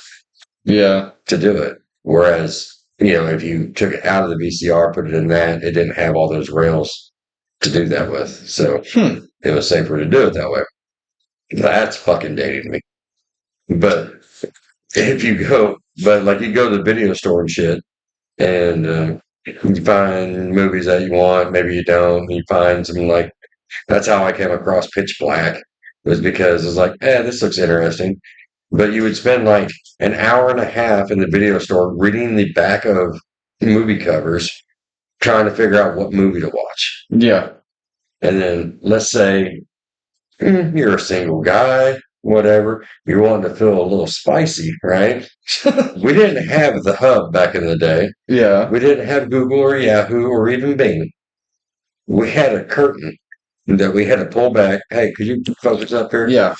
[SPEAKER 2] Yeah.
[SPEAKER 1] to do it. Whereas, if you took it out of the VCR, put it in that, it didn't have all those rails to do that with. So it was safer to do it that way. That's fucking dating me. But like you go to the video store and shit, and you find movies that you want, maybe you don't, you find some like, that's how I came across Pitch Black, was because it's like, this looks interesting. But you would spend like an hour and a half in the video store reading the back of movie covers, trying to figure out what movie to watch.
[SPEAKER 2] Yeah.
[SPEAKER 1] And then let's say you're a single guy, whatever, you're wanting to feel a little spicy, right? We didn't have the hub back in the day.
[SPEAKER 2] Yeah.
[SPEAKER 1] We didn't have Google or Yahoo or even Bing. We had a curtain that we had to pull back. Hey, could you focus up here?
[SPEAKER 2] Yeah.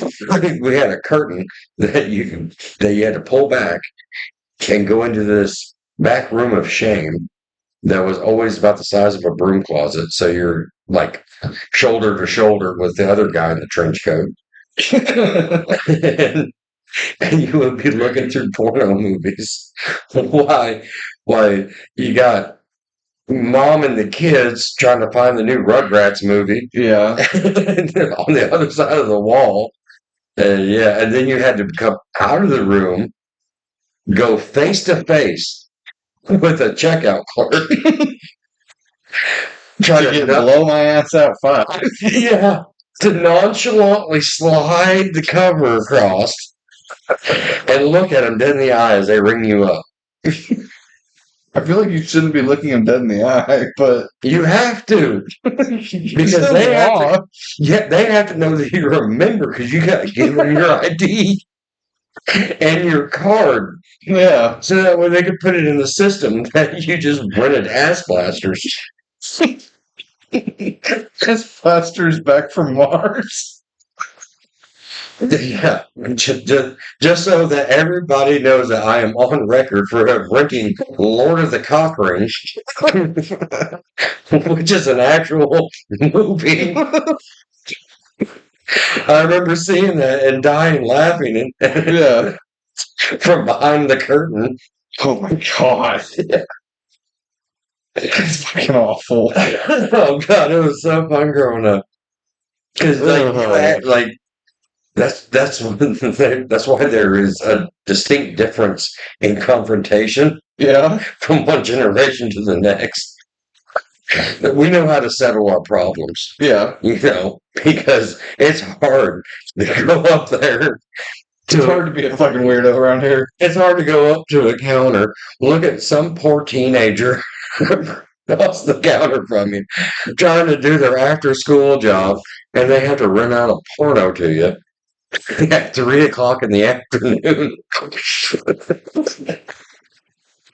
[SPEAKER 1] We had a curtain that you had to pull back and go into this back room of shame that was always about the size of a broom closet. So you're like shoulder to shoulder with the other guy in the trench coat. and you would be looking through porno movies. Why you got mom and the kids trying to find the new Rugrats movie.
[SPEAKER 2] Yeah.
[SPEAKER 1] On the other side of the wall. And then you had to come out of the room, go face to face with a checkout clerk.
[SPEAKER 2] Try to blow my ass out 5.
[SPEAKER 1] Yeah. To nonchalantly slide the cover across and look at them dead in the eye as they ring you up.
[SPEAKER 2] I feel like you shouldn't be looking them dead in the eye, but
[SPEAKER 1] you have to, because they have to know that you remember, because you got to give them your ID and your card.
[SPEAKER 2] Yeah,
[SPEAKER 1] so that way they could put it in the system that you just rented ass blasters.
[SPEAKER 2] Ass blasters back from Mars.
[SPEAKER 1] Yeah, just so that everybody knows that I am on record for renting Lord of the Cock Ring, which is an actual movie. I remember seeing that and dying laughing
[SPEAKER 2] Yeah.
[SPEAKER 1] from behind the curtain.
[SPEAKER 2] Oh my god.
[SPEAKER 1] Yeah.
[SPEAKER 2] It's fucking awful.
[SPEAKER 1] Oh god, it was so fun growing up. Because that's why there is a distinct difference in confrontation.
[SPEAKER 2] Yeah.
[SPEAKER 1] From one generation to the next. We know how to settle our problems.
[SPEAKER 2] Yeah.
[SPEAKER 1] Because it's hard to go up there.
[SPEAKER 2] It's hard to be a fucking weirdo around here.
[SPEAKER 1] It's hard to go up to a counter, look at some poor teenager across the counter from you, trying to do their after-school job, and they have to rent out a porno to you at 3:00 in the afternoon.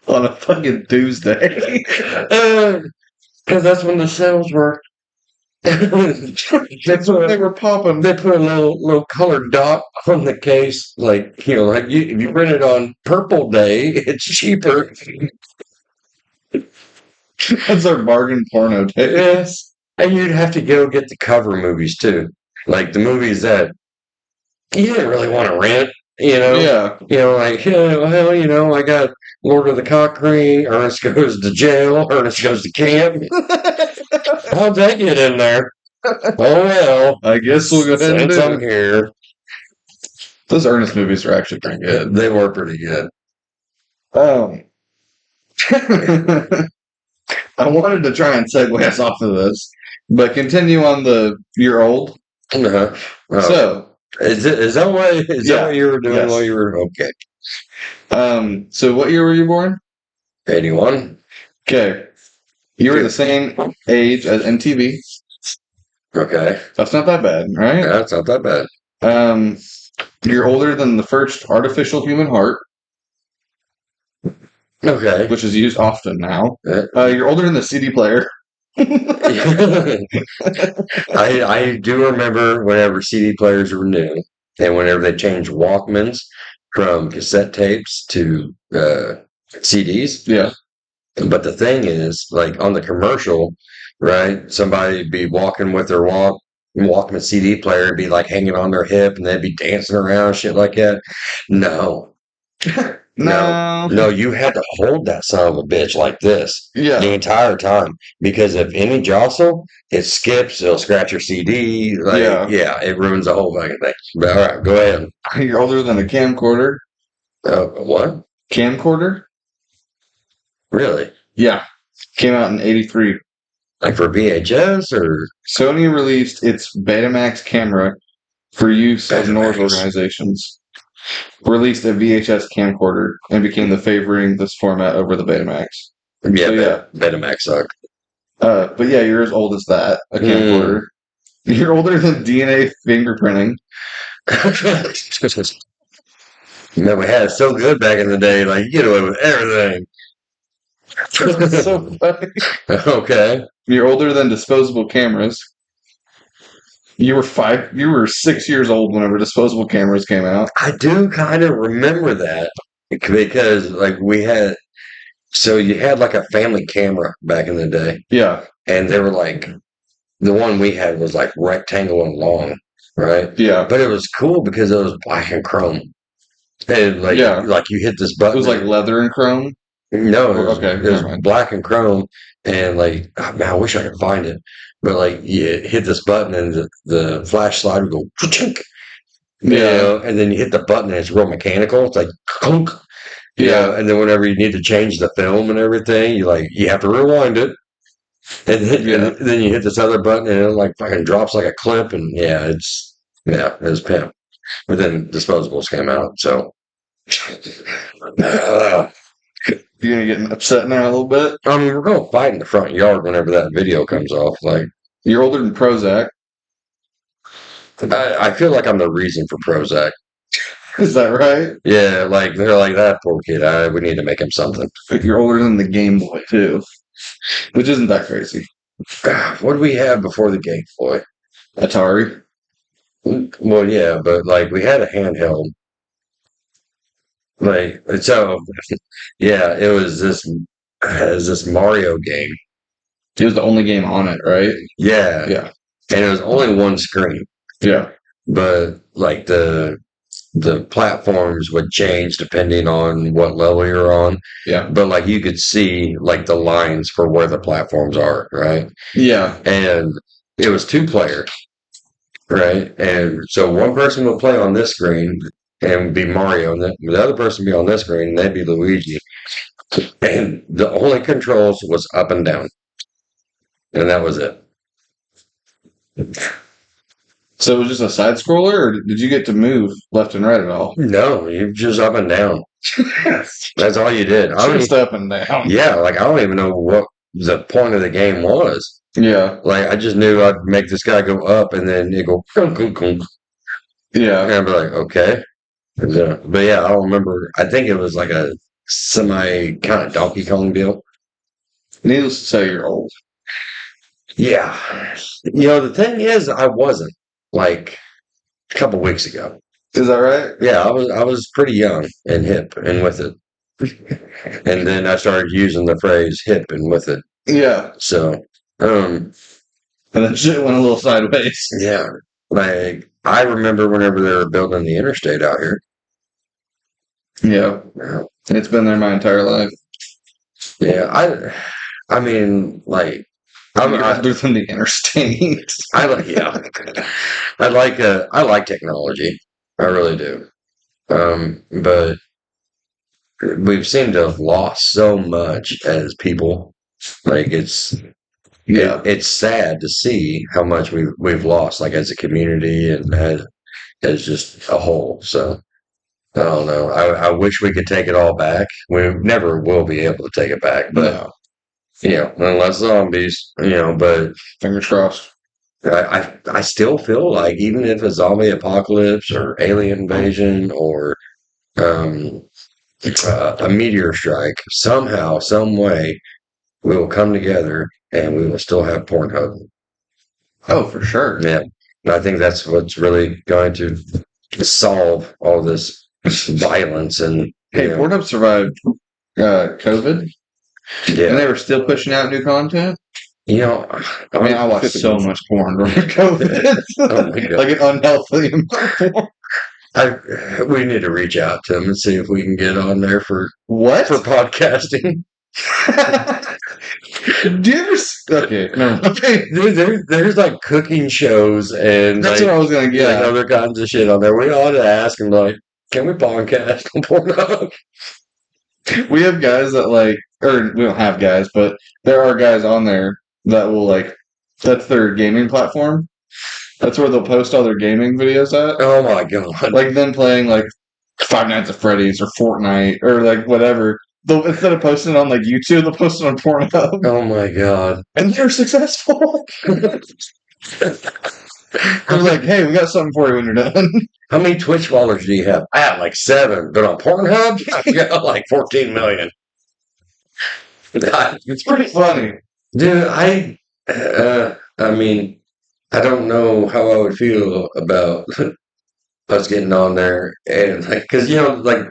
[SPEAKER 2] On a fucking Tuesday.
[SPEAKER 1] Because that's when the sales were.
[SPEAKER 2] That's what they were popping.
[SPEAKER 1] They put a little colored dot on the case, like like if you print it on Purple Day, it's cheaper.
[SPEAKER 2] That's our bargain porno tape.
[SPEAKER 1] Yes, and you'd have to go get the cover movies too, like the movies that you didn't really want to rent.
[SPEAKER 2] Yeah.
[SPEAKER 1] Like well, I got Lord of the Cock Ring, Ernest Goes to Jail, Ernest Goes to Camp. I'll take it in there. Oh well,
[SPEAKER 2] I guess we'll go ahead and
[SPEAKER 1] since
[SPEAKER 2] do
[SPEAKER 1] I'm
[SPEAKER 2] it.
[SPEAKER 1] here.
[SPEAKER 2] Those Ernest movies are actually pretty good.
[SPEAKER 1] They were pretty good.
[SPEAKER 2] I wanted to try and segue us off of this, but continue on the year old.
[SPEAKER 1] Uh-huh.
[SPEAKER 2] So
[SPEAKER 1] is that what you were doing
[SPEAKER 2] Yes.
[SPEAKER 1] while you were okay?
[SPEAKER 2] So what year were you born?
[SPEAKER 1] 81.
[SPEAKER 2] Okay. You were the same age as MTV.
[SPEAKER 1] Okay.
[SPEAKER 2] That's not that bad, right?
[SPEAKER 1] Yeah, it's not that bad.
[SPEAKER 2] You're older than the first artificial human heart,
[SPEAKER 1] Okay.
[SPEAKER 2] which is used often now.
[SPEAKER 1] Yeah.
[SPEAKER 2] You're older than the CD player.
[SPEAKER 1] I do remember whenever CD players were new and whenever they changed Walkmans from cassette tapes to CDs.
[SPEAKER 2] Yeah.
[SPEAKER 1] But the thing is, like on the commercial, right? Somebody'd be walking with their Walkman CD player and be like hanging on their hip and they'd be dancing around, shit like that. No. No, you had to hold that son of a bitch like this
[SPEAKER 2] Yeah.
[SPEAKER 1] the entire time because if any jostle, it skips, it'll scratch your CD. Like, yeah, it ruins the whole fucking thing. But all right, go ahead.
[SPEAKER 2] You're older than a camcorder.
[SPEAKER 1] What?
[SPEAKER 2] Camcorder?
[SPEAKER 1] Really?
[SPEAKER 2] Yeah. Came out in 83.
[SPEAKER 1] Like for VHS or
[SPEAKER 2] Sony released its Betamax camera for use of North
[SPEAKER 1] Betamax.
[SPEAKER 2] organizations. Released a VHS camcorder and became the favoring this format over the Betamax.
[SPEAKER 1] Yeah,
[SPEAKER 2] So, yeah.
[SPEAKER 1] Betamax sucked.
[SPEAKER 2] But yeah, you're as old as that, a camcorder. You're older than DNA fingerprinting.
[SPEAKER 1] Man, we had it so good back in the day. Like, you get away with everything.
[SPEAKER 2] So funny.
[SPEAKER 1] Okay.
[SPEAKER 2] You're older than disposable cameras. You were 6 years old whenever disposable cameras came out.
[SPEAKER 1] I do kind of remember that because, like, so you had like a family camera back in the day,
[SPEAKER 2] Yeah,
[SPEAKER 1] and they were like, the one we had was like rectangle and long, right?
[SPEAKER 2] yeah.
[SPEAKER 1] But it was cool because it was black and chrome. And like,
[SPEAKER 2] Yeah.
[SPEAKER 1] like you hit this
[SPEAKER 2] It
[SPEAKER 1] button.
[SPEAKER 2] was like leather and chrome.
[SPEAKER 1] No, it was,
[SPEAKER 2] Okay,
[SPEAKER 1] it was
[SPEAKER 2] never mind.
[SPEAKER 1] black and chrome, and like, oh, man, I wish I could find it. But like, you hit this button, and the flashlight would go, chink,
[SPEAKER 2] Yeah.
[SPEAKER 1] and then you hit the button, and it's real mechanical. It's like, clunk,
[SPEAKER 2] Yeah.
[SPEAKER 1] and then whenever you need to change the film and everything, you have to rewind it, and then you hit this other button, and it like fucking drops like a clip, and it was pimp. But then disposables came out, so.
[SPEAKER 2] You're gonna get upset now a little bit.
[SPEAKER 1] I mean, we're going to fight in the front yard whenever that video comes off. Like,
[SPEAKER 2] You're older than Prozac.
[SPEAKER 1] I feel like I'm the reason for Prozac.
[SPEAKER 2] Is that right?
[SPEAKER 1] Yeah, like they're like that poor kid. We need to make him something.
[SPEAKER 2] You're older than the Game Boy too, which isn't that crazy.
[SPEAKER 1] What did we have before the Game Boy?
[SPEAKER 2] Atari.
[SPEAKER 1] Well, yeah, but like we had a handheld. Like so, yeah, it was this Mario game.
[SPEAKER 2] It was the only game on it, right?
[SPEAKER 1] Yeah,
[SPEAKER 2] Yeah.
[SPEAKER 1] and it was only one screen.
[SPEAKER 2] Yeah.
[SPEAKER 1] But like the platforms would change depending on what level you're on.
[SPEAKER 2] Yeah.
[SPEAKER 1] But like you could see like the lines for where the platforms are, right?
[SPEAKER 2] Yeah.
[SPEAKER 1] And it was 2 player, right? And so one person would play on this screen and be Mario, and the other person would be on this screen and they'd be Luigi. And the only controls was up and down. And that was it.
[SPEAKER 2] So it was just a side scroller, or did you get to move left and right at all?
[SPEAKER 1] No, you just up and down. That's all you did.
[SPEAKER 2] Just up and down.
[SPEAKER 1] Yeah, like I don't even know what the point of the game was.
[SPEAKER 2] Yeah.
[SPEAKER 1] Like I just knew I'd make this guy go up and then it go kunk, kunk, kunk.
[SPEAKER 2] Yeah.
[SPEAKER 1] And I'd be like, okay. Yeah. But yeah, I don't remember. I think it was like a semi kind of Donkey Kong deal.
[SPEAKER 2] Needless to say, you're old.
[SPEAKER 1] Yeah. The thing is, I wasn't like a couple weeks ago.
[SPEAKER 2] Is that right?
[SPEAKER 1] Yeah, I was pretty young and hip and with it. And then I started using the phrase hip and with it.
[SPEAKER 2] Yeah.
[SPEAKER 1] So, um,
[SPEAKER 2] And then shit went a little sideways.
[SPEAKER 1] yeah, like I remember whenever they were building the interstate out here.
[SPEAKER 2] Yeah.
[SPEAKER 1] Yeah,
[SPEAKER 2] It's been there my entire life.
[SPEAKER 1] yeah, I mean, like,
[SPEAKER 2] Other than the interstate.
[SPEAKER 1] I like, yeah, I like technology. I really do. But we've seemed to have lost so much as people. Like
[SPEAKER 2] Yeah.
[SPEAKER 1] it's sad to see how much we've lost, like as a community and as just a whole. So I don't know. I wish we could take it all back. We never will be able to take it back, but
[SPEAKER 2] No.
[SPEAKER 1] unless zombies, but
[SPEAKER 2] Fingers crossed.
[SPEAKER 1] I still feel like even if a zombie apocalypse or alien invasion or um, a meteor strike, somehow, some way, we will come together and we will still have Pornhub.
[SPEAKER 2] Oh, for sure.
[SPEAKER 1] Yeah. And I think that's what's really going to solve all this violence and
[SPEAKER 2] Hey, Pornhub survived COVID, and
[SPEAKER 1] yeah.
[SPEAKER 2] they were still pushing out new content.
[SPEAKER 1] I
[SPEAKER 2] mean, I watched so much porn during COVID.
[SPEAKER 1] Oh my God.
[SPEAKER 2] Like an unhealthy amount of porn.
[SPEAKER 1] We need to reach out to them and see if we can get on there for
[SPEAKER 2] What?
[SPEAKER 1] podcasting.
[SPEAKER 2] Do you ever? Okay, no. Okay,
[SPEAKER 1] There's like cooking shows and
[SPEAKER 2] that's
[SPEAKER 1] like,
[SPEAKER 2] what I was gonna
[SPEAKER 1] like
[SPEAKER 2] get.
[SPEAKER 1] other kinds of shit on there. We ought to ask them like, can we podcast on Pornhub?
[SPEAKER 2] We have guys that like, or we don't have guys, but there are guys on there that will like. That's their gaming platform. That's where they'll post all their gaming videos at.
[SPEAKER 1] Oh my God.
[SPEAKER 2] Like them playing like Five Nights at Freddy's or Fortnite or like whatever. They'll, instead of posting it on like YouTube, they'll post it on Pornhub.
[SPEAKER 1] Oh my God.
[SPEAKER 2] And they're successful. They're like, hey, we got something for you when you're done.
[SPEAKER 1] How many Twitch followers do you have? I have like 7, but on Pornhub, I got like 14 million.
[SPEAKER 2] It's pretty funny.
[SPEAKER 1] Dude, I mean, I don't know how I would feel about us getting on there and like, because like,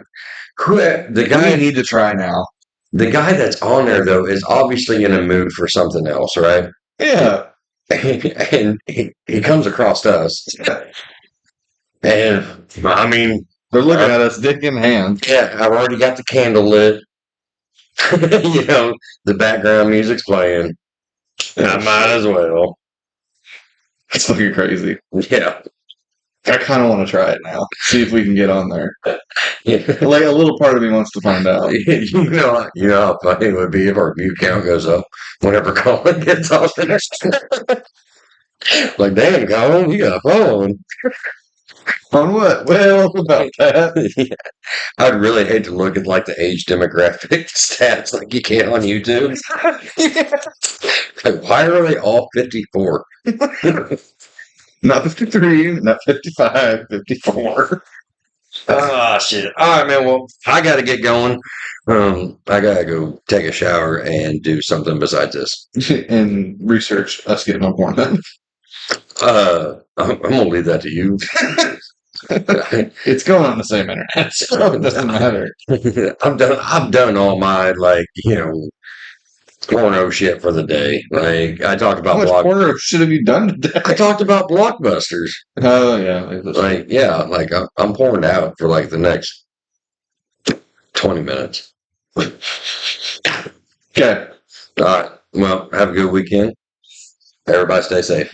[SPEAKER 1] the
[SPEAKER 2] We
[SPEAKER 1] guy
[SPEAKER 2] need to try now.
[SPEAKER 1] the guy that's on there though is obviously in a mood for something else, right?
[SPEAKER 2] Yeah.
[SPEAKER 1] And he comes across us, and I mean,
[SPEAKER 2] They're looking at us dick in hand.
[SPEAKER 1] yeah, I've already got the candle lit. The background music's playing. I might as well.
[SPEAKER 2] It's fucking crazy.
[SPEAKER 1] Yeah.
[SPEAKER 2] I kind of want to try it now. See if we can get on there.
[SPEAKER 1] Yeah.
[SPEAKER 2] Like a little part of me wants to find out.
[SPEAKER 1] How funny it would be if our view count goes up whenever Colin gets off there. Like, damn, Colin, you got a phone.
[SPEAKER 2] On what? Well, about that.
[SPEAKER 1] Yeah. I'd really hate to look at like the age demographic stats like you can on YouTube. Like, why are they all 54?
[SPEAKER 2] Not 53, not 55, 54.
[SPEAKER 1] Ah, shit. All right, man. Well, I got to get going. I got to go take a shower and do something besides this.
[SPEAKER 2] And research us getting on Pornhub.
[SPEAKER 1] I'm going to leave that to you.
[SPEAKER 2] It's going on the same internet, so it doesn't matter.
[SPEAKER 1] I've done all my, porno shit for the day. Like, I talked
[SPEAKER 2] How
[SPEAKER 1] about
[SPEAKER 2] much porno shit have you done today?
[SPEAKER 1] I talked about Blockbusters.
[SPEAKER 2] Oh, yeah.
[SPEAKER 1] Like, yeah, like I'm pouring out for like the next 20 minutes.
[SPEAKER 2] Okay.
[SPEAKER 1] All right. Well, have a good weekend. Everybody stay safe.